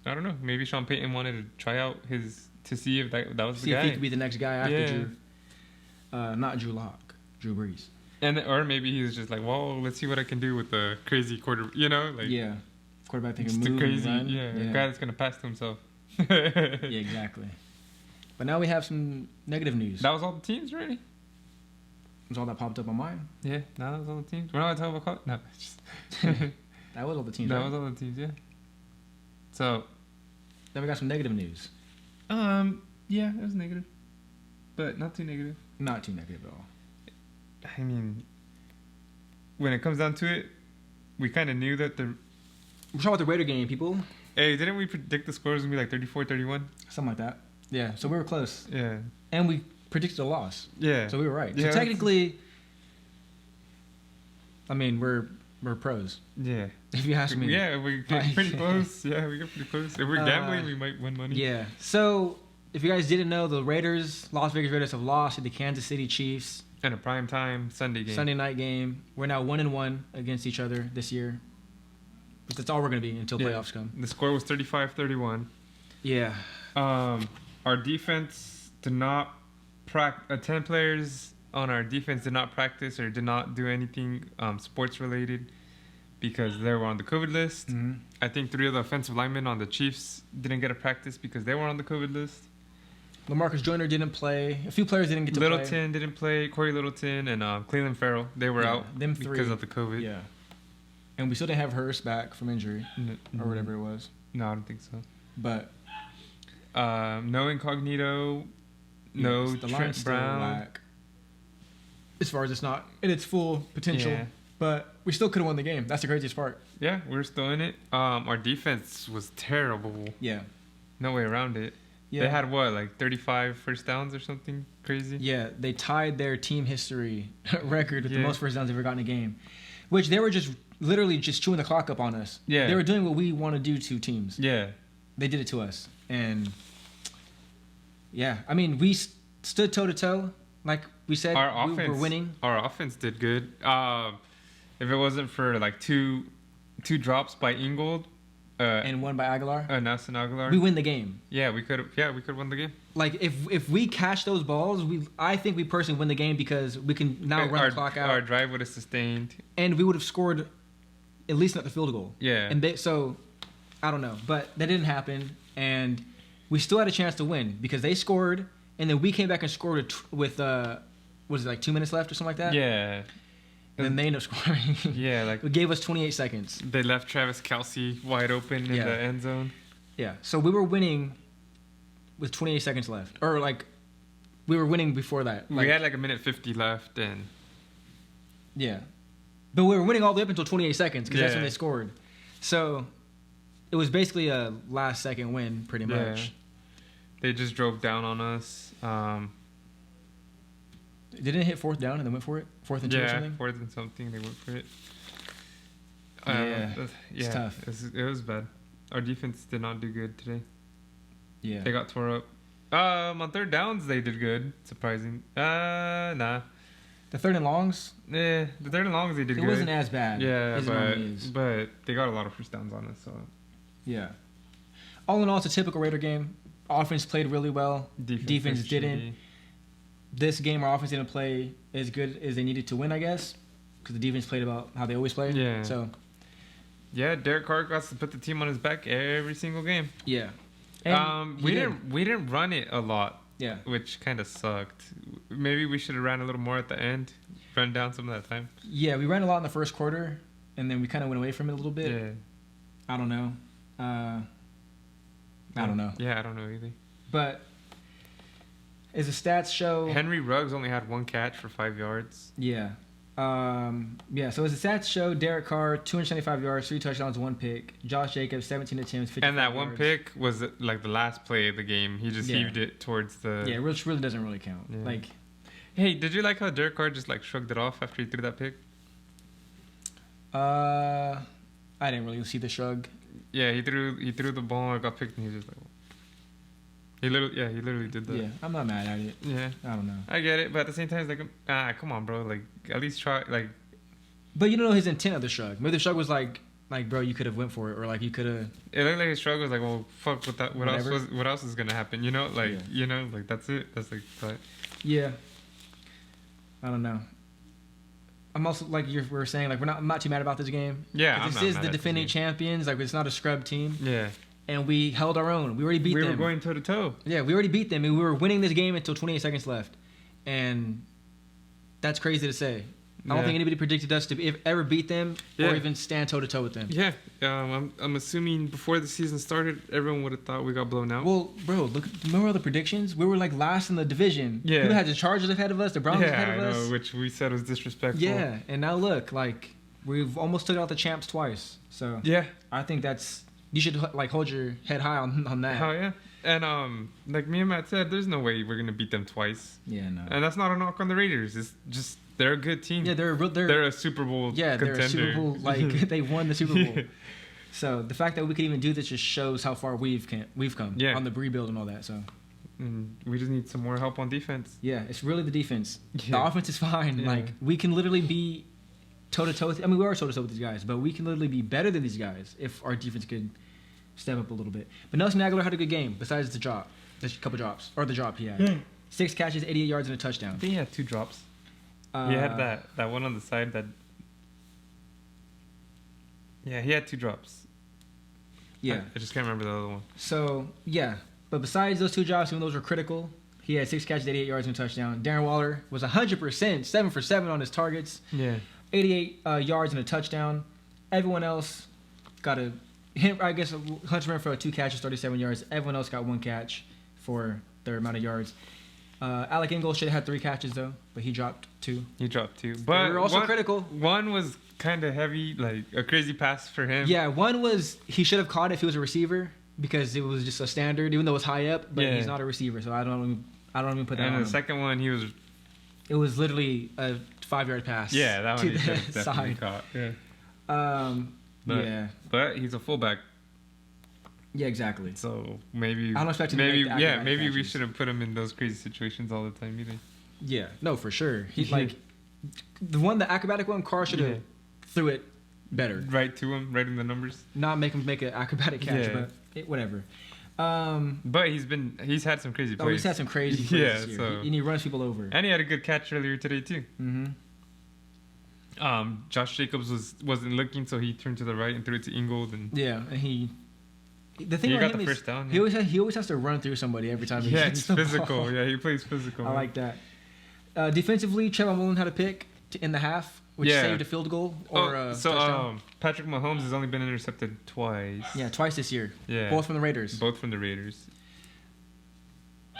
I don't know. Maybe Sean Payton wanted to try out to see if that was the guy. See if he could be the next guy after Drew. Not Drew Lock. Drew Brees. Or maybe he was just like, well, let's see what I can do with the crazy quarterback, quarterback that can move crazy, and run. A guy that's gonna pass to himself. Yeah, exactly. But now we have some negative news. That was all the teams, really? That's all that popped up on mine. Yeah, that was all the teams. We're not talking about no. That was all the teams. That was all the teams. Yeah. So then we got some negative news. Yeah, it was negative, but not too negative. Not too negative at all. I mean, when it comes down to it, we kind of knew that We're talking about the Raider game, people. Hey, didn't we predict the score was going to be like 34-31? Something like that. Yeah, so we were close. Yeah. And we predicted a loss. Yeah. So we were right. Yeah, so technically, I mean, we're pros. Yeah. If you ask me. Yeah, we get pretty close. Yeah, we get pretty close. If we're gambling, we might win money. Yeah. So, if you guys didn't know, the Las Vegas Raiders have lost to the Kansas City Chiefs. And a primetime Sunday night game. We're now 1-1 against each other this year. But that's all we're going to be until playoffs come. The score was 35-31. Yeah. Our defense did not 10 players on our defense did not practice or did not do anything sports related because they were on the COVID list. Mm-hmm. I think 3 of the offensive linemen on the Chiefs didn't get a practice because they were on the COVID list. LaMarcus Joyner didn't play. A few players didn't get to play. Littleton didn't play. Corey Littleton and Cleveland Farrell. They were out them 3 because of the COVID. Yeah. And we still didn't have Hurst back from injury or whatever it was. No, I don't think so. But no Incognito, no Trent Brown. Whack. As far as it's not in its full potential. Yeah. But we still could have won the game. That's the craziest part. Yeah, we're still in it. Our defense was terrible. Yeah. No way around it. Yeah. They had, 35 first downs or something crazy? Yeah, they tied their team history record with the most first downs they've ever gotten in a game. Which they were just literally just chewing the clock up on us. Yeah. They were doing what we want to do to teams. Yeah. They did it to us. And, yeah, I mean, we stood toe-to-toe. Like we said, we were winning. Our offense did good. If it wasn't for, two drops by Ingold, and one by Aguilar. Nelson Aguilar. We win the game. Yeah, we could have won the game. Like if we catch those balls, I think we personally win the game because we can now run the clock out. Our drive would have sustained, and we would have scored at least another field goal. Yeah. And so I don't know, but that didn't happen, and we still had a chance to win because they scored, and then we came back and scored with was it like 2 minutes left or something like that? Yeah. And then they ended up scoring. Yeah, like it gave us 28 seconds. They left Travis Kelce wide open in the end zone. Yeah, so we were winning with 28 seconds left, or like we were winning before that. We had like a minute 50 left, and but we were winning all the way up until 28 seconds because that's when they scored. So it was basically a last second win, pretty much. They just drove down on us. Didn't it hit 4th down and they went for it? 4th and 2 or something? 4th and something. They went for it. It's tough. It was bad. Our defense did not do good today. Yeah. They got tore up. On 3rd downs, they did good. Surprising. Nah. The 3rd and longs? The 3rd and longs, they did good. It wasn't as bad. Yeah, but they got a lot of first downs on us. So. Yeah. All in all, it's a typical Raider game. Offense played really well. Defense didn't. This game, our offense didn't play as good as they needed to win, I guess, because the defense played about how they always play. Yeah. So. Yeah, Derek Carr got to put the team on his back every single game. Yeah. And we didn't run it a lot. Yeah. Which kind of sucked. Maybe we should have ran a little more at the end, run down some of that time. Yeah, we ran a lot in the first quarter, and then we kind of went away from it a little bit. Yeah. I don't know. I don't know. Yeah, I don't know either. But as the stats show, Henry Ruggs only had 1 catch for 5 yards. Yeah. So as the stats show, Derek Carr, 275 yards, 3 touchdowns, 1 pick. Josh Jacobs, 17 attempts, 55 And that one yards. pick was like the last play of the game. He just heaved it towards the... Yeah, which really doesn't really count. Yeah. Like, hey, did you like how Derek Carr just like shrugged it off after he threw that pick? I didn't really see the shrug. Yeah, he threw the ball and got picked, and he was just like... He literally did that. Yeah, I'm not mad at it. Yeah. I don't know. I get it, but at the same time, it's like, come on, bro. Like, at least try, like... But you don't know his intent of the shrug. Maybe the shrug was like, bro, you could have went for it, or like you could have... It looked like his shrug was like, well, fuck, what else is gonna happen? You know, like, like, that's it. That's like, but... Yeah. I don't know. I'm also, like we were saying, like, I'm not too mad about this game. Yeah, this is the defending champions. Like, it's not a scrub team. Yeah. And we held our own. We already beat them. We were going toe to toe. Yeah, we already beat them, and we were winning this game until 28 seconds left. And that's crazy to say. I don't think anybody predicted us to ever beat them or even stand toe to toe with them. Yeah, I'm assuming before the season started, everyone would have thought we got blown out. Well, bro, remember all the predictions? We were like last in the division. Yeah, who had the Chargers ahead of us, the Browns ahead of us. Yeah, I know, which we said was disrespectful. Yeah, and now look, like we've almost took out the champs twice. So yeah, I think you should like hold your head high on that. Hell yeah. And like me and Matt said, there's no way we're gonna beat them twice. Yeah, no. And that's not a knock on the Raiders. It's just they're a good team. Yeah, they're a Super Bowl contender. They're a Super Bowl, like they won the Super Bowl. So the fact that we could even do this just shows how far we've come on the rebuild and all that. So we just need some more help on defense. Yeah, it's really the defense. Yeah. The offense is fine. Yeah. Like we can literally be toe to toe with. I mean, we are toe to toe with these guys, but we can literally be better than these guys if our defense could step up a little bit. But Nelson Aguilar had a good game besides the drop, a couple drops, or the drop he had. Yeah. 6 catches, 88 yards, and a touchdown. I think he had 2 drops. He had that one on the side that... Yeah, he had 2 drops. Yeah. I just can't remember the other one. So, yeah. But besides those 2 drops, even those were critical, he had 6 catches, 88 yards, and a touchdown. Darren Waller was 100%, 7 for 7 on his targets. Yeah. 88 yards and a touchdown. Everyone else got I guess Hunter ran for 2 catches, 37 yards. Everyone else got 1 catch for their amount of yards. Alec Ingold should have had 3 catches, though, but he dropped 2. But they were also critical. One was kind of heavy, like a crazy pass for him. Yeah, one was he should have caught it if he was a recreceiver because it was just a standard, even though it was high up, but he's not a receiver, so I don't even put that on him. And the second one, it was literally a 5-yard pass. Yeah, that one he should have definitely caught. Yeah. But he's a fullback. Yeah, exactly. So maybe I don't expect him to make the maybe catches. we shouldn't put him in those crazy situations all the time either. Yeah, no, for sure. He's like the acrobatic one. Carr should have threw it better. Right to him, right in the numbers. Not make him make an acrobatic catch, but whatever. But he's had some crazy plays. Oh, he's had some crazy plays this year. So. And he runs people over. And he had a good catch earlier today too. Mm-hmm. Josh Jacobs wasn't looking, so he turned to the right and threw it to Ingold, and he the thing about him is first down, he always has to run through somebody every time. He gets the physical. Ball. Yeah, he plays physical. I like that. Defensively, Trevor Mullen had a pick in the half, which saved a field goal or touchdown. Patrick Mahomes has only been intercepted twice. Yeah, twice this year. Yeah, both from the Raiders.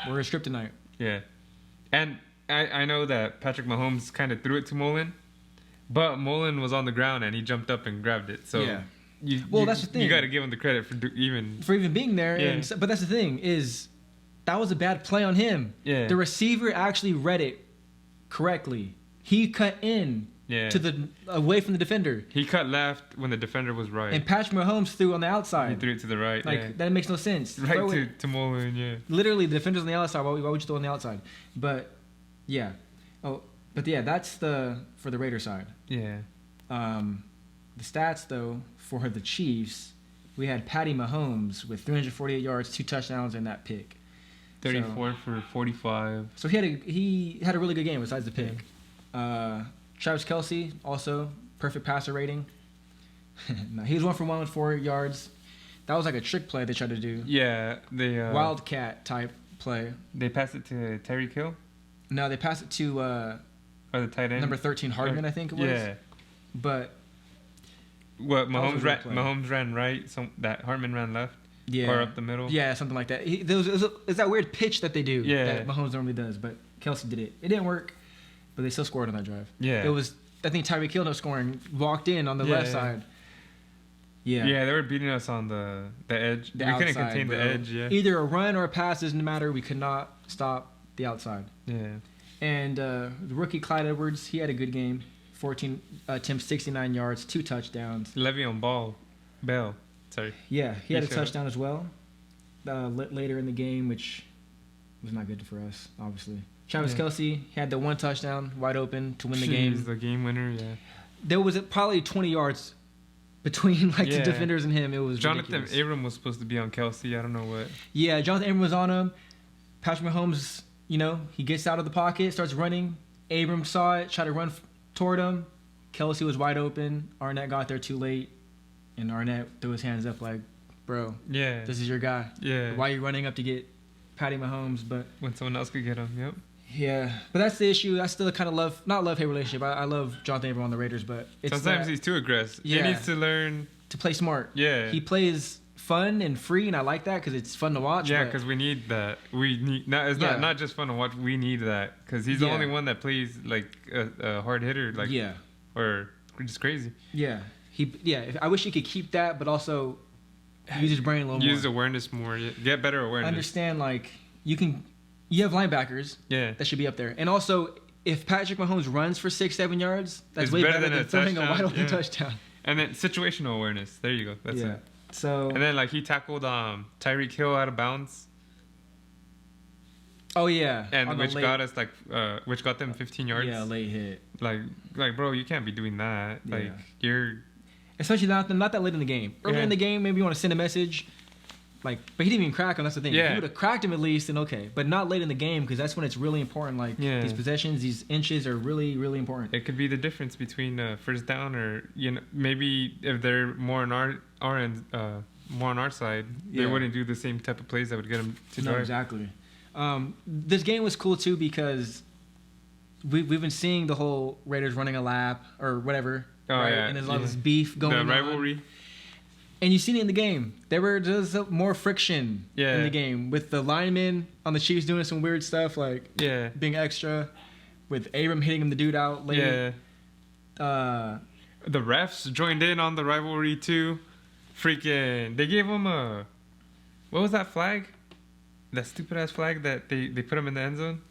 We're a script tonight. Yeah, and I know that Patrick Mahomes kind of threw it to Mullen, but Mullen was on the ground and he jumped up and grabbed it. So yeah. That's the thing. You got to give him the credit for even being there. Yeah. But that's the thing is, that was a bad play on him. Yeah. The receiver actually read it correctly. He cut in to away from the defender. He cut left when the defender was right. And Patrick Mahomes threw on the outside. He threw it to the right. That makes no sense. Right to Mullen. Yeah. Literally, the defender's on the outside. Why would you throw on the outside? But yeah. That's for the Raider side. Yeah. The stats, though, for the Chiefs, we had Patty Mahomes with 348 yards, 2 touchdowns, and that pick. 34 for 45. So he had a really good game besides the pick. Travis Kelce, also perfect passer rating. No, he was 1 for 1 with 4 yards. That was like a trick play they tried to do. Yeah. Wildcat type play. They passed it to Tyreek Hill? No, they passed it to the tight end? number 13, Hardman, I think it was. Yeah. But what Mahomes ran right, that Hardman ran left, or up the middle. Yeah, something like that. It's that weird pitch that they do that Mahomes normally does, but Kelce did it. It didn't work, but they still scored on that drive. Yeah, it was. I think Tyreek Hill scoring walked in on the left side. Yeah, they were beating us on the edge. We couldn't contain the edge. Yeah, either a run or a pass doesn't matter. We could not stop the outside. Yeah, and the rookie Clyde Edwards, he had a good game. 14 attempts, 69 yards, 2 touchdowns. Le'Veon Bell. Sorry. Yeah, he had a touchdown as well later in the game, which was not good for us, obviously. Travis Kelce had the 1 touchdown, wide open to win the game. The game winner, yeah. There was probably 20 yards between the defenders and him. It was Jonathan ridiculous. Abram was supposed to be on Kelce. I don't know what. Yeah, Jonathan Abram was on him. Patrick Mahomes, he gets out of the pocket, starts running. Abram saw it, tried to run toward him. Kelce was wide open. Arnett got there too late, and Arnett threw his hands up like, "Bro, this is your guy. Yeah, why are you running up to get Patty Mahomes?" But when someone else could get him, yep. Yeah, but that's the issue. I still kind of not love-hate relationship. I love Jonathan Abram on the Raiders, but sometimes he's too aggressive. Yeah, he needs to learn to play smart. Yeah, he plays fun and free, and I like that because it's fun to watch. Yeah, because we need that. It's not just fun to watch. We need that because he's the only one that plays like a hard hitter. Like or just crazy. Yeah, I wish he could keep that, but also use his brain a little more. Use awareness more. Get better awareness. Understand you have linebackers. Yeah, that should be up there, and also if Patrick Mahomes runs for 6-7 yards, that's way better than throwing a wide open touchdown. And then situational awareness. There you go. That's it. So and then he tackled Tyreek Hill out of bounds. Oh yeah, and which got them 15 yards. Yeah, late hit. Like bro, you can't be doing that. Like you're, especially not that late in the game. Early in the game, maybe you want to send a message. But he didn't even crack him. That's the thing. Yeah. If he would have cracked him at least, then okay. But not late in the game because that's when it's really important. These possessions, these inches are really, really important. It could be the difference between first down or maybe if they're more on our end, more on our side, they wouldn't do the same type of plays that would get them to drive. No, exactly. This game was cool too because we've been seeing the whole Raiders running a lap or whatever. Oh right? yeah. And there's a lot of this beef going on. The rivalry. And you've seen it in the game. There was just more friction in the game with the linemen on the Chiefs doing some weird stuff being extra, with Abram hitting the dude out later. Yeah. The refs joined in on the rivalry too. Freaking, they gave him what was that flag? That stupid ass flag that they put him in the end zone.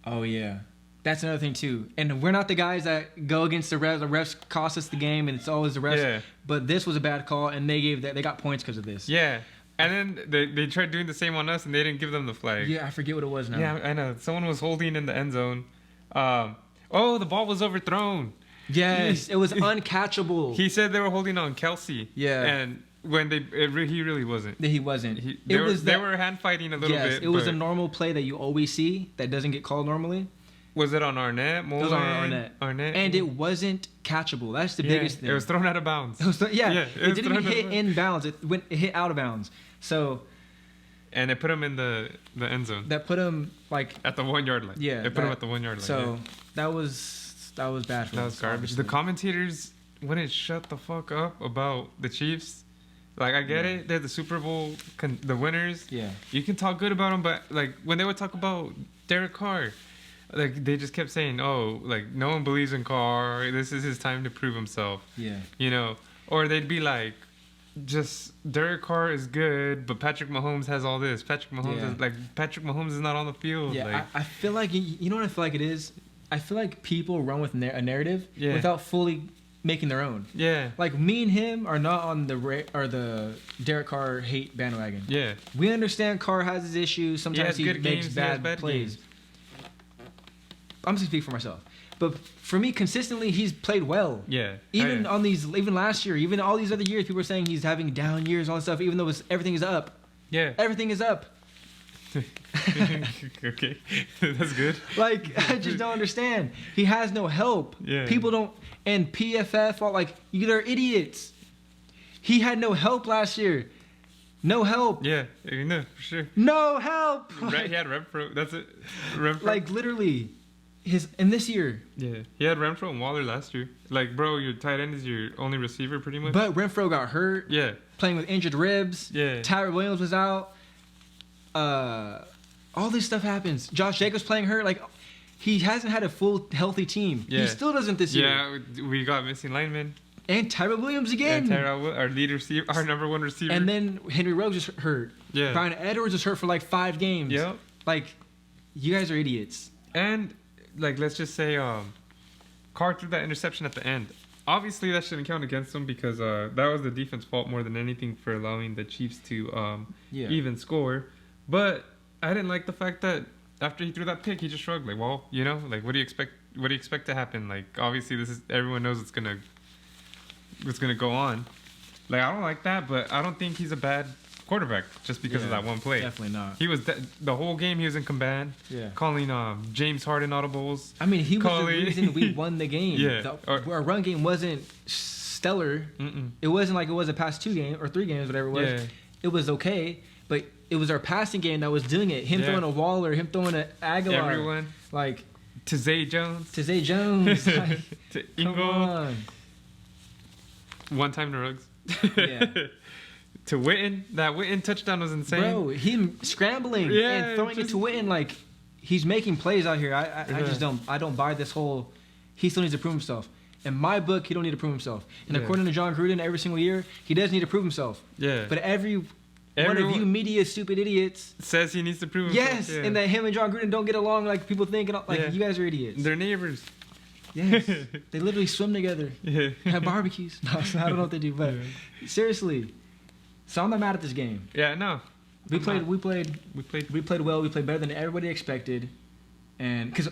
Oh yeah. That's another thing too, and we're not the guys that go against the refs. The refs cost us the game, and it's always the refs. Yeah. But this was a bad call, and they got points because of this. Yeah, and then they tried doing the same on us, and they didn't give them the flag. Yeah, I forget what it was now. Yeah, I know. Someone was holding in the end zone. The ball was overthrown. Yes, it was uncatchable. He said they were holding on Kelce. Yeah, and when he really wasn't. He wasn't. They were hand fighting a little bit. Yes, it was a normal play that you always see that doesn't get called normally. Was it on Arnett? It was on Arnett. And it wasn't catchable. That's the biggest thing. It was thrown out of bounds. It didn't even hit in bounds. It hit out of bounds. So. And it put him in the end zone. That put him like at the 1 yard line. Yeah. It put him at the 1 yard line. So that was bad for That was garbage. The commentators wouldn't shut the fuck up about the Chiefs. Like, I get it. They're the Super Bowl, the winners. Yeah. You can talk good about them, but, like, when they would talk about Derek Carr, like, they just kept saying, oh, like, no one believes in Carr. This is his time to prove himself. Yeah. You know? Or they'd be like, just, Derek Carr is good, but Patrick Mahomes has all this. Patrick Mahomes is not on the field. Yeah, like, I feel like, you know what I feel like it is? I feel like people run with a narrative without fully making their own. Yeah. Like, me and him are not on the Derek Carr hate bandwagon. Yeah. We understand Carr has his issues. Sometimes he makes bad plays. Games. I'm just gonna speak for myself. But for me, consistently, he's played well. Yeah. Even last year, even all these other years, people are saying he's having down years, all this stuff, even though everything is up. Yeah. Everything is up. Okay. That's good. Like, I just don't understand. He has no help. Yeah. People don't, and PFF, they're idiots. He had no help last year. No help. Yeah, no, for sure. No help. He had Renfro. That's it. Renfro. Like, literally, in this year. Yeah, he had Renfro and Waller last year. Like, bro, your tight end is your only receiver, pretty much. But Renfro got hurt. Yeah. Playing with injured ribs. Yeah. Tyrell Williams was out. All this stuff happens. Josh Jacobs playing hurt. Like, he hasn't had a full healthy team. Yeah. He still doesn't this year. Yeah, we got missing linemen. And Tyrell Williams again. Our lead receiver, our number one receiver. And then Henry Ruggs just hurt. Yeah. Brian Edwards was hurt for like 5 games. Yep. Like, you guys are idiots. And, like, let's just say Carr threw that interception at the end. Obviously, that shouldn't count against him because that was the defense's fault more than anything for allowing the Chiefs to even score. But I didn't like the fact that after he threw that pick, he just shrugged. Like, well, you know, like, what do you expect? What do you expect to happen? Like, obviously, everyone knows it's gonna go on. Like, I don't like that, but I don't think he's a bad quarterback just because of that one play. Definitely not. He was the whole game. He was in command. Yeah. Calling James Harden audibles. I mean, he was the reason we won the game. Yeah. Our run game wasn't stellar. Mm-mm. It wasn't like it was the past 2 games or 3 games, whatever it was. Yeah. It was okay, but it was our passing game that was doing it. Him throwing a Waller, him throwing an Aguilar. Everyone. Like, to Zay Jones. Like, to Ingo. Come on. One time to Ruggs. Yeah. To Witten. That Witten touchdown was insane. Bro, him scrambling and throwing it to Witten, like, he's making plays out here. I just don't buy this whole, he still needs to prove himself. In my book, he don't need to prove himself. And according to John Gruden, every single year, he does need to prove himself. Yeah. But everyone of you media stupid idiots says he needs to prove himself. Yes, and that him and John Gruden don't get along like people think. Like, you guys are idiots. They're neighbors. Yes. They literally swim together. Yeah. Have barbecues. No, I don't know what they do, but seriously. So I'm not mad at this game. Yeah, no. We played well. We played better than everybody expected. And because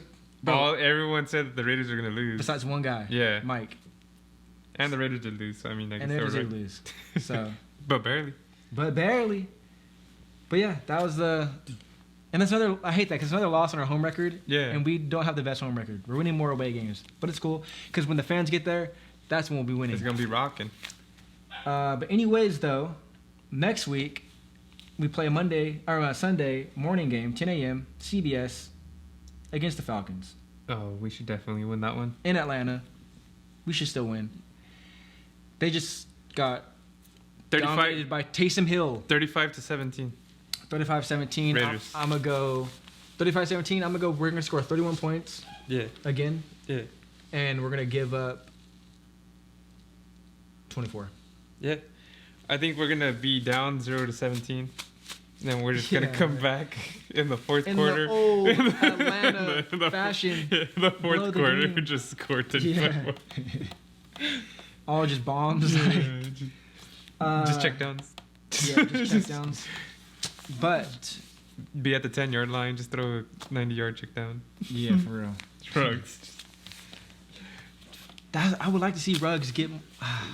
everyone said that the Raiders are going to lose. Besides one guy. Yeah. Mike. And the Raiders did lose. So, I mean, I guess they did lose. So. But barely. But yeah, that was the. And that's another. I hate that because it's another loss on our home record. Yeah. And we don't have the best home record. We're winning more away games, but it's cool because when the fans get there, that's when we'll be winning. It's gonna be rocking. But anyways, though, next week we play a Sunday morning game, 10 a.m. CBS against the Falcons. Oh, we should definitely win that one in Atlanta. We should still win. They just got dominated by Taysom Hill. 35-17. 35-17. Raiders. I'm going to go 35-17. We're going to score 31 points. Yeah. Again. Yeah. And we're going to give up 24. Yeah. I think we're going to be down 0-17. Then we're just going to come back in the fourth quarter. The old Atlanta fashion. In the fourth quarter, we just scored 35 points. All just bombs. Just check downs. Yeah, just check downs. But be at the 10-yard line, just throw a 90-yard check down. Yeah, for real. Ruggs. I would like to see Ruggs get.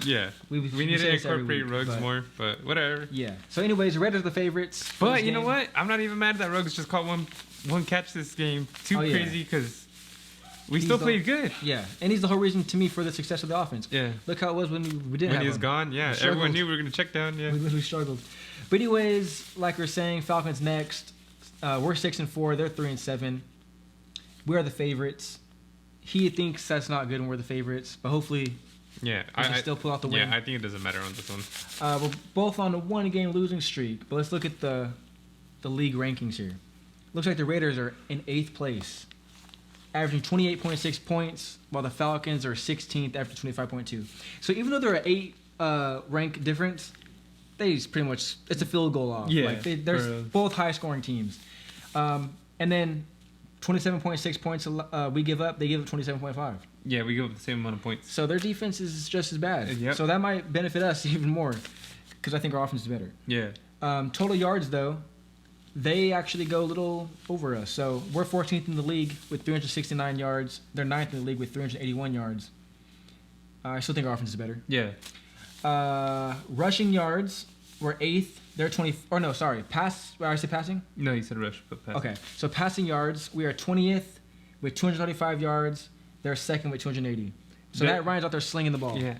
Yeah, we need to incorporate Ruggs more, but whatever. Yeah. So, anyways, the Raiders are the favorites. But you know what? I'm not even mad that Ruggs just caught one catch this game. Crazy because We still played good. Yeah, and he's the whole reason to me for the success of the offense. Yeah. Look how it was when we didn't have him. When he was gone, yeah. Everyone knew we were going to check down, yeah. We struggled. But anyways, like we're saying, Falcons next. We're 6-4. They're 3-7. We are the favorites. He thinks that's not good when we're the favorites, but hopefully we can still pull out the win. Yeah, I think it doesn't matter on this one. We're both on a one-game losing streak, but let's look at the league rankings here. Looks like the Raiders are in 8th place, averaging 28.6 points, while the Falcons are 16th, averaging 25.2. So even though they're an 8 rank difference, it's a field goal off. Yeah, there's both high-scoring teams. And then 27.6 points we give up, they give up 27.5. Yeah, we give up the same amount of points. So their defense is just as bad. Yep. So that might benefit us even more because I think our offense is better. Yeah. Total yards, though, they actually go a little over us. So we're 14th in the league with 369 yards. They're 9th in the league with 381 yards. I still think our offense is better. Yeah. Rushing yards, we're 8th. They're 20. Or no, sorry. I said passing? No, you said rush, but passing. Okay. So passing yards, we are 20th with 235 yards. They're 2nd with 280. So that Ryan's out there slinging the ball. Yeah.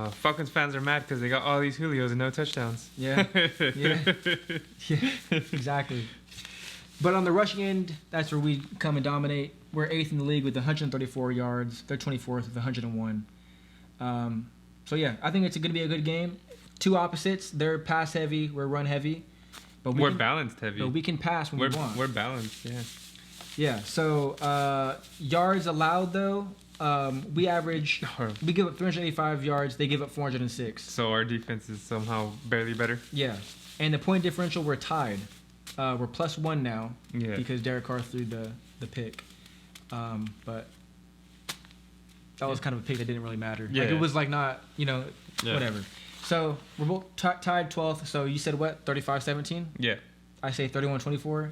Falcons fans are mad because they got all these Julios and no touchdowns. Yeah. Yeah, exactly. But on the rushing end, that's where we come and dominate. We're 8th in the league with 134 yards. They're 24th with 101. So, yeah, I think it's going to be a good game. Two opposites. They're pass heavy. We're run heavy. But we're balanced heavy. But we can pass when we want. We're balanced, yeah. Yeah, so yards allowed, though, we give up 385 yards. They give up 406. So our defense is somehow barely better? Yeah. And the point differential, we're tied. We're +1 now because Derek Carr threw the pick. But that was kind of a pick that didn't really matter. Yeah. Like, it was like not, whatever. So we're both tied 12th. So you said what? 35-17? Yeah. I say 31-24.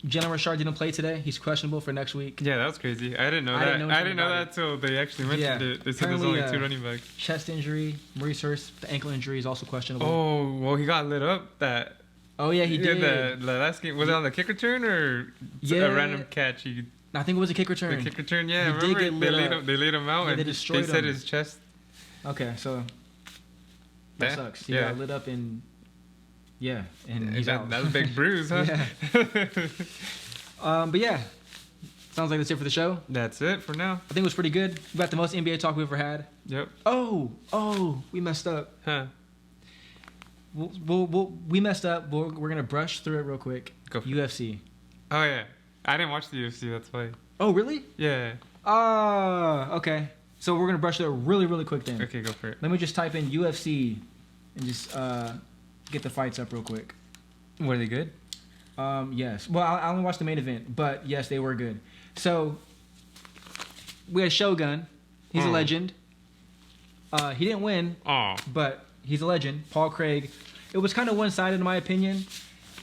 Jalen Richard didn't play today. He's questionable for next week. Yeah, that was crazy. I didn't know that. I didn't know that until they actually mentioned it. They said there's only 2 running backs. Chest injury. Maurice Hurst, the ankle injury is also questionable. Oh, well, he got lit up. Oh, yeah, he did. The last game. Was it on the kick return or a random catch? I think it was a kick return. The kick return, yeah. He did get lit up. They laid him out and they destroyed him. They said his chest. Okay, so that sucks. He got lit up and he's out. That was a big bruise, huh? Yeah. But yeah, sounds like that's it for the show. That's it for now. I think it was pretty good. We got the most NBA talk we've ever had. Yep. Oh, we messed up. Huh. We messed up. We're gonna brush through it real quick. Go for UFC. Oh yeah, I didn't watch the UFC. That's why. Oh really? Yeah. Okay. So we're gonna brush through it really, really quick then. Okay, go for it. Let me just type in UFC and just get the fights up real quick. Were they good? Yes. Well, I only watched the main event, but yes, they were good. So we had Shogun. He's a legend. He didn't win, but he's a legend. Paul Craig. It was kind of one-sided in my opinion.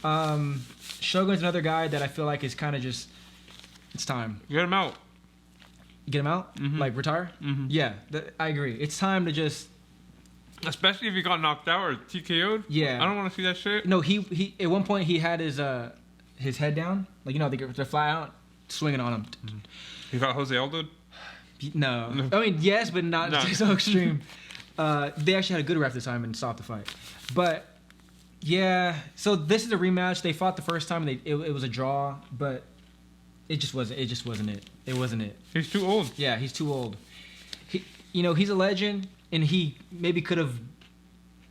Shogun's another guy that I feel like is kind of just, it's time. Get him out. Get him out? Mm-hmm. Like retire? Mm-hmm. Yeah, I agree. It's time to just... Especially if he got knocked out or TKO'd. Yeah. I don't want to see that shit. No, he at one point he had his head down. Like, they're fly out, swinging on him. Mm-hmm. You got Jose Aldo? No. I mean, yes, but not so extreme. They actually had a good ref this time and stopped the fight. But, yeah. So this is a rematch. They fought the first time and it was a draw, but it just wasn't it. It wasn't it. He's too old. Yeah, he's too old. He's a legend. And he maybe could have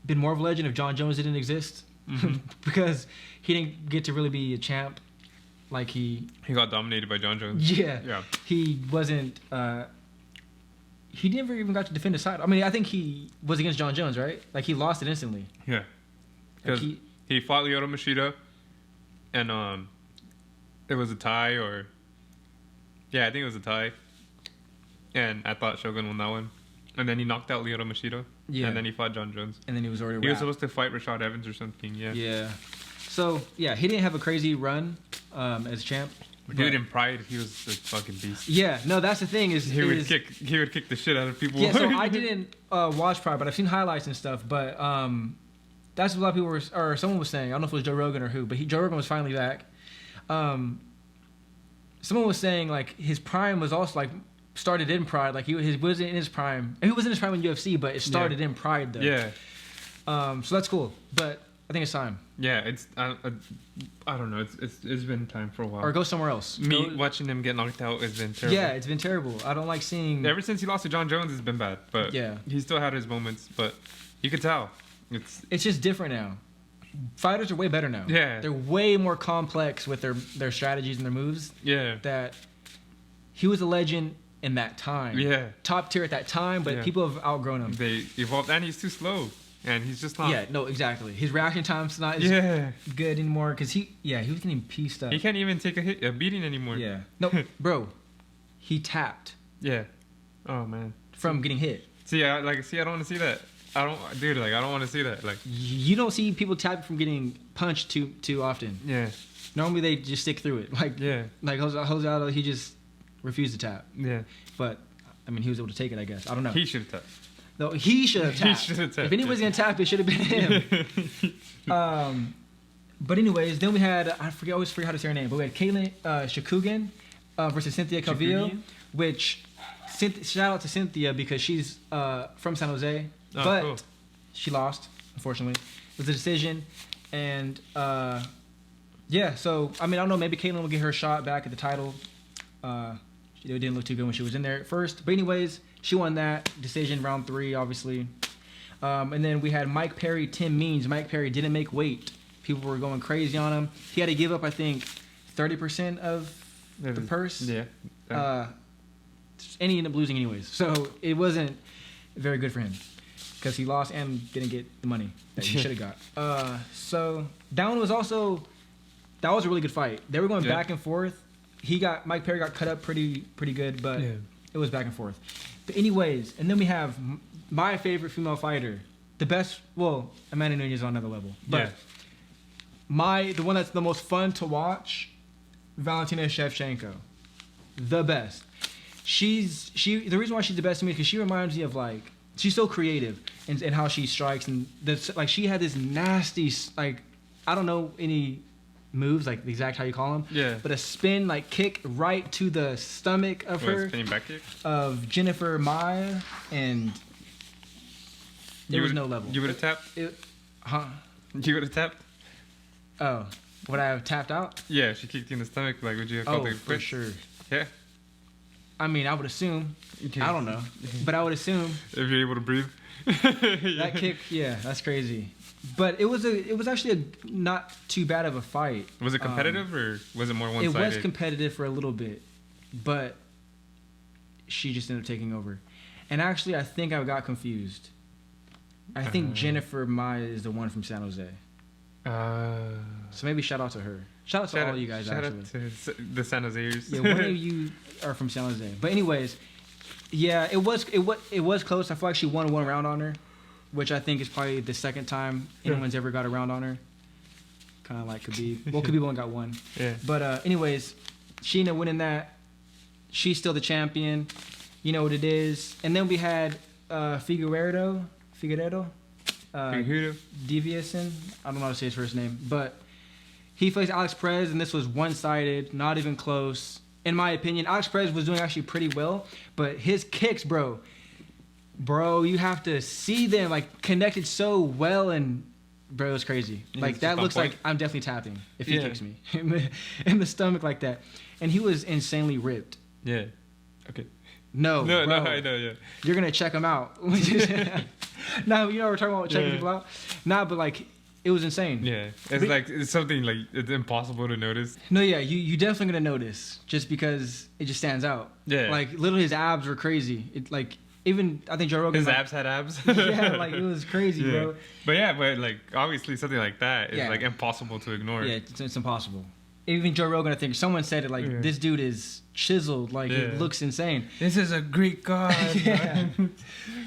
been more of a legend if John Jones didn't exist. Mm-hmm. Because he didn't get to really be a champ like he got dominated by John Jones. Yeah. He wasn't... he never even got to defend his title. I mean, I think he was against John Jones, right? Like, he lost it instantly. Yeah. Because he fought Lyoto Machida, and it was a tie or... Yeah, I think it was a tie. And I thought Shogun won that one. And then he knocked out Lyoto Machida. Yeah. And then he fought John Jones. And then he was already He was supposed to fight Rashad Evans or something, yeah. Yeah. So, yeah, he didn't have a crazy run as champ. Dude, in Pride, he was a fucking beast. Yeah, no, that's the thing is... He would kick the shit out of people. Yeah, so I didn't watch Pride, but I've seen highlights and stuff. But that's what a lot of people were... Or someone was saying. I don't know if it was Joe Rogan or who, but Joe Rogan was finally back. someone was saying like his prime was also like started in Pride. Like he wasn't in his prime. He was in his prime in UFC, but it started in Pride though. Yeah. So that's cool. But I think it's time. Yeah, it's I don't know. It's been time for a while. Or go somewhere else. Watching him get knocked out has been terrible. Yeah, it's been terrible. I don't like seeing. Ever since he lost to John Jones, it's been bad. But he still had his moments. But you could tell it's just different now. Fighters are way better now. Yeah, they're way more complex with their strategies and their moves. Yeah, that he was a legend in that time. Yeah, top tier at that time, but people have outgrown him. They evolved, and he's too slow. And he's just not. Yeah, no, exactly. His reaction time's not as good anymore because he was getting pieced up. He can't even take a beating anymore. Yeah. No, bro, he tapped. Yeah. Oh man. From getting hit. I don't want to see that. I don't want to see that. Like, you don't see people tap from getting punched too often. Yeah. Normally they just stick through it. Like Jose Aldo, he just refused to tap. Yeah. But I mean, he was able to take it. I guess I don't know. He should have tapped. No, he should have tapped. If anyone's gonna tap, it should have been him. But anyways, then we had I always forget how to say her name, but we had Caitlin Shakugan versus Cynthia Calvillo, which shout out to Cynthia because she's from San Jose, but cool. She lost unfortunately. It was a decision, and so I mean I don't know, maybe Caitlin will get her shot back at the title. It didn't look too good when she was in there at first, but anyways. She won that decision, round 3, obviously. And then we had Mike Perry, Tim Means. Mike Perry didn't make weight. People were going crazy on him. He had to give up, I think, 30% of the purse. Yeah. And he ended up losing anyways. So it wasn't very good for him because he lost and didn't get the money that he should have got. So that one was also that was a really good fight. They were going back and forth. Mike Perry got cut up pretty good, but it was back and forth. But anyways, and then we have my favorite female fighter, the best. Well, Amanda Nunes is on another level, but the one that's the most fun to watch, Valentina Shevchenko, the best. The reason why she's the best to me is because she reminds me of like she's so creative in how she strikes and she had this nasty I don't know any moves like the exact how you call them, but a spin like kick right to the stomach of her spinning back kick of Jennifer Maya, and there was no level. You would have tapped? You would have tapped? Oh, would I have tapped out? Yeah, she kicked you in the stomach. Like, would you have felt for sure. Yeah. I mean, I would assume. I don't know, but I would assume if you're able to breathe. That kick, that's crazy. But it was actually not too bad of a fight. Was it competitive or was it more one-sided? It was competitive for a little bit, but she just ended up taking over. And actually, I think I got confused. I think Jennifer Maya is the one from San Jose. So maybe shout out to her. Shout out to all you guys. Shout out to the San Joseers. Yeah, one of you are from San Jose. But anyways, it was close. I feel like she won one round on her, which I think is probably the second time anyone's ever got a round on her. Kind of like Khabib. Well, Khabib only got one. Yeah. But anyways, she ended up winning that. She's still the champion. You know what it is. And then we had Figueiredo. Deviason. I don't know how to say his first name. But he faced Alex Perez, and this was one-sided, not even close. In my opinion, Alex Perez was doing actually pretty well. But his kicks, bro, you have to see them like connected so well, and bro, it's crazy. Like that looks like I'm definitely tapping if he kicks me in the stomach like that. And he was insanely ripped. Yeah. Okay. No, I know. Yeah. You're gonna check him out. No, you know we're talking about checking people out. Nah, but like it was insane. Yeah, it's something like it's impossible to notice. No, yeah, you definitely gonna notice just because it just stands out. Yeah. Like literally his abs were crazy. It like. Even I think Joe Rogan. His abs had abs. Yeah, like it was crazy, bro. But like obviously something like that is like impossible to ignore. Yeah, it's impossible. Even Joe Rogan, I think someone said it like this dude is chiseled, like it looks insane. This is a Greek god. Yeah.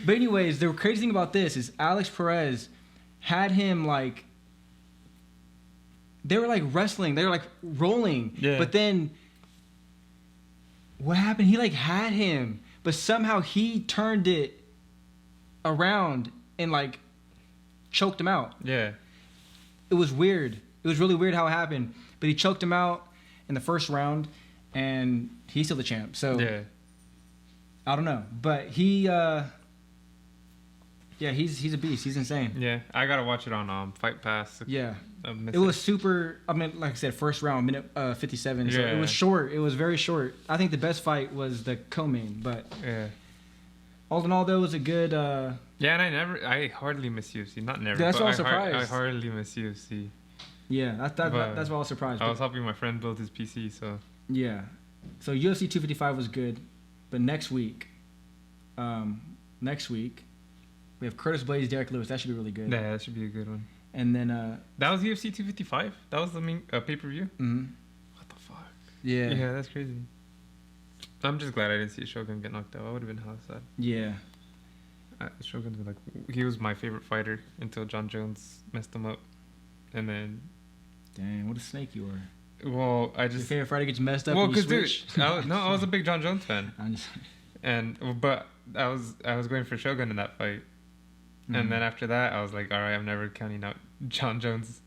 But anyways, the crazy thing about this is Alex Perez had him like they were like wrestling, they were like rolling. Yeah. But then what happened? He like had him. But somehow he turned it around and like choked him out. Yeah. It was weird. It was really weird how it happened. But he choked him out in the first round. and he's still the champ. So yeah, I don't know, but he's a beast. He's insane. Yeah, I gotta watch it on Fight Pass. Yeah, it was super. I mean, like I said, first round, minute 57. So it was short. It was very short. I think the best fight was the co-main, but yeah. All in all, though, it was a good. Yeah, and I hardly miss UFC. Not never. That's why I was surprised. I hardly miss UFC. Yeah, that's why I was surprised. I was helping my friend build his PC, so. Yeah, so UFC 255 was good, but next week, we have Curtis Blades, Derek Lewis. That should be really good. Yeah, that should be a good one. And then that was UFC 255. That was the main pay-per-view. Mm-hmm. What the fuck? Yeah. Yeah, that's crazy. I'm just glad I didn't see Shogun get knocked out. I would have been hella sad. Yeah. Shogun's like, he was my favorite fighter until John Jones messed him up, and then. Dang, what a snake you were. Well, I just. Your favorite fighter gets messed up. Well, because dude, I was a big John Jones fan. But I was going for Shogun in that fight. Mm-hmm. And then after that, I was like, all right, I'm never counting out John Jones.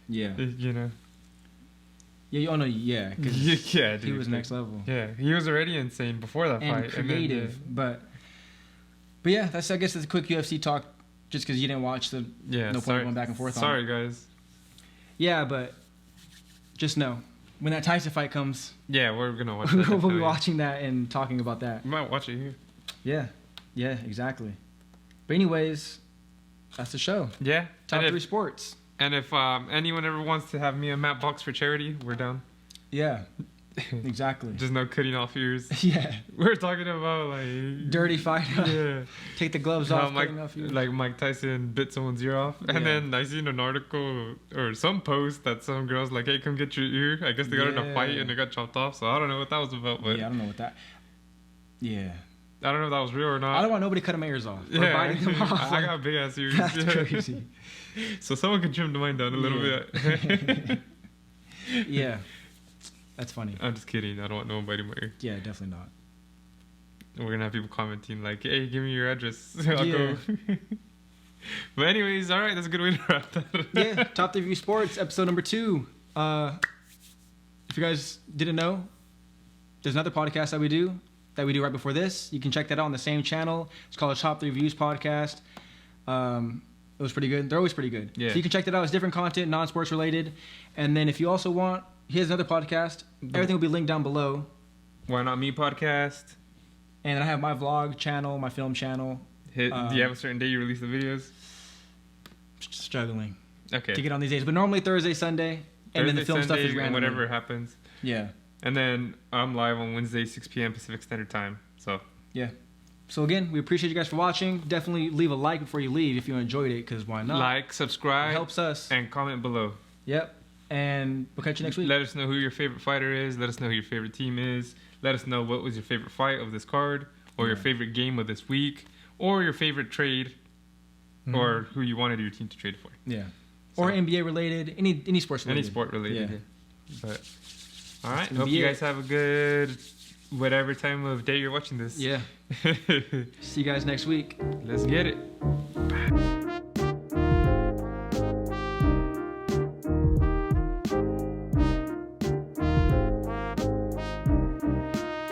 Yeah. You know? Yeah, oh no, yeah. Yeah, dude. He was next level. Yeah, he was already insane before that and fight. Creative, and then, but yeah, I guess that's a quick UFC talk just because you didn't watch the no point going back and forth Sorry, on guys. Yeah, but just know, when that Tyson fight comes... Yeah, we're going to watch that. We'll be watching that and talking about that. We might watch it here. Yeah, exactly. But anyways, that's the show. Yeah. Top 3 sports. And if anyone ever wants to have me and Matt box for charity, we're down. Yeah, exactly. Just no cutting off ears. Yeah. We're talking about like... dirty fight. Yeah. Take the gloves off. Like Mike Tyson bit someone's ear off. And then I seen an article or some post that some girl's like, hey, come get your ear. I guess they got in a fight and it got chopped off. So I don't know what that was about. But yeah, I don't know what that... Yeah. I don't know if that was real or not. I don't want nobody cutting my ears off. Yeah. Biting them off. I got big ass ears. That's crazy. So someone can trim mine down a little bit. Yeah. That's funny. I'm just kidding. I don't want no one biting my ear. Yeah, definitely not. We're going to have people commenting like, hey, give me your address. I'll go. But anyways, all right. That's a good way to wrap that up. Yeah. Top 3 View Sports, episode number 2. If you guys didn't know, there's another podcast that we do right before this. You can check that out on the same channel. It's called Top 3 Views Podcast. It was pretty good. They're always pretty good. Yeah. So you can check that out. It's different content, non-sports related. And then if you also want, here's another podcast. Everything will be linked down below. Why Not Me podcast. And then I have my vlog channel, my film channel. Do you have a certain day you release the videos? Struggling. Okay. To get on these days. But normally Thursday, Sunday. And then the film Sunday, stuff is random. Whatever happens. Yeah. And then I'm live on Wednesday, 6 p.m. Pacific Standard Time. So. Yeah. So again, we appreciate you guys for watching. Definitely leave a like before you leave if you enjoyed it, because why not? Like, subscribe. It helps us. And comment below. Yep. And we'll catch you next week. Let us know who your favorite fighter is. Let us know who your favorite team is. Let us know what was your favorite fight of this card, or your favorite game of this week, or your favorite trade, or who you wanted your team to trade for. Yeah. So, or NBA related, any sports related. Any sport related. Yeah. But all right. Hope you guys have a good whatever time of day you're watching this. Yeah. See you guys next week. Let's get it.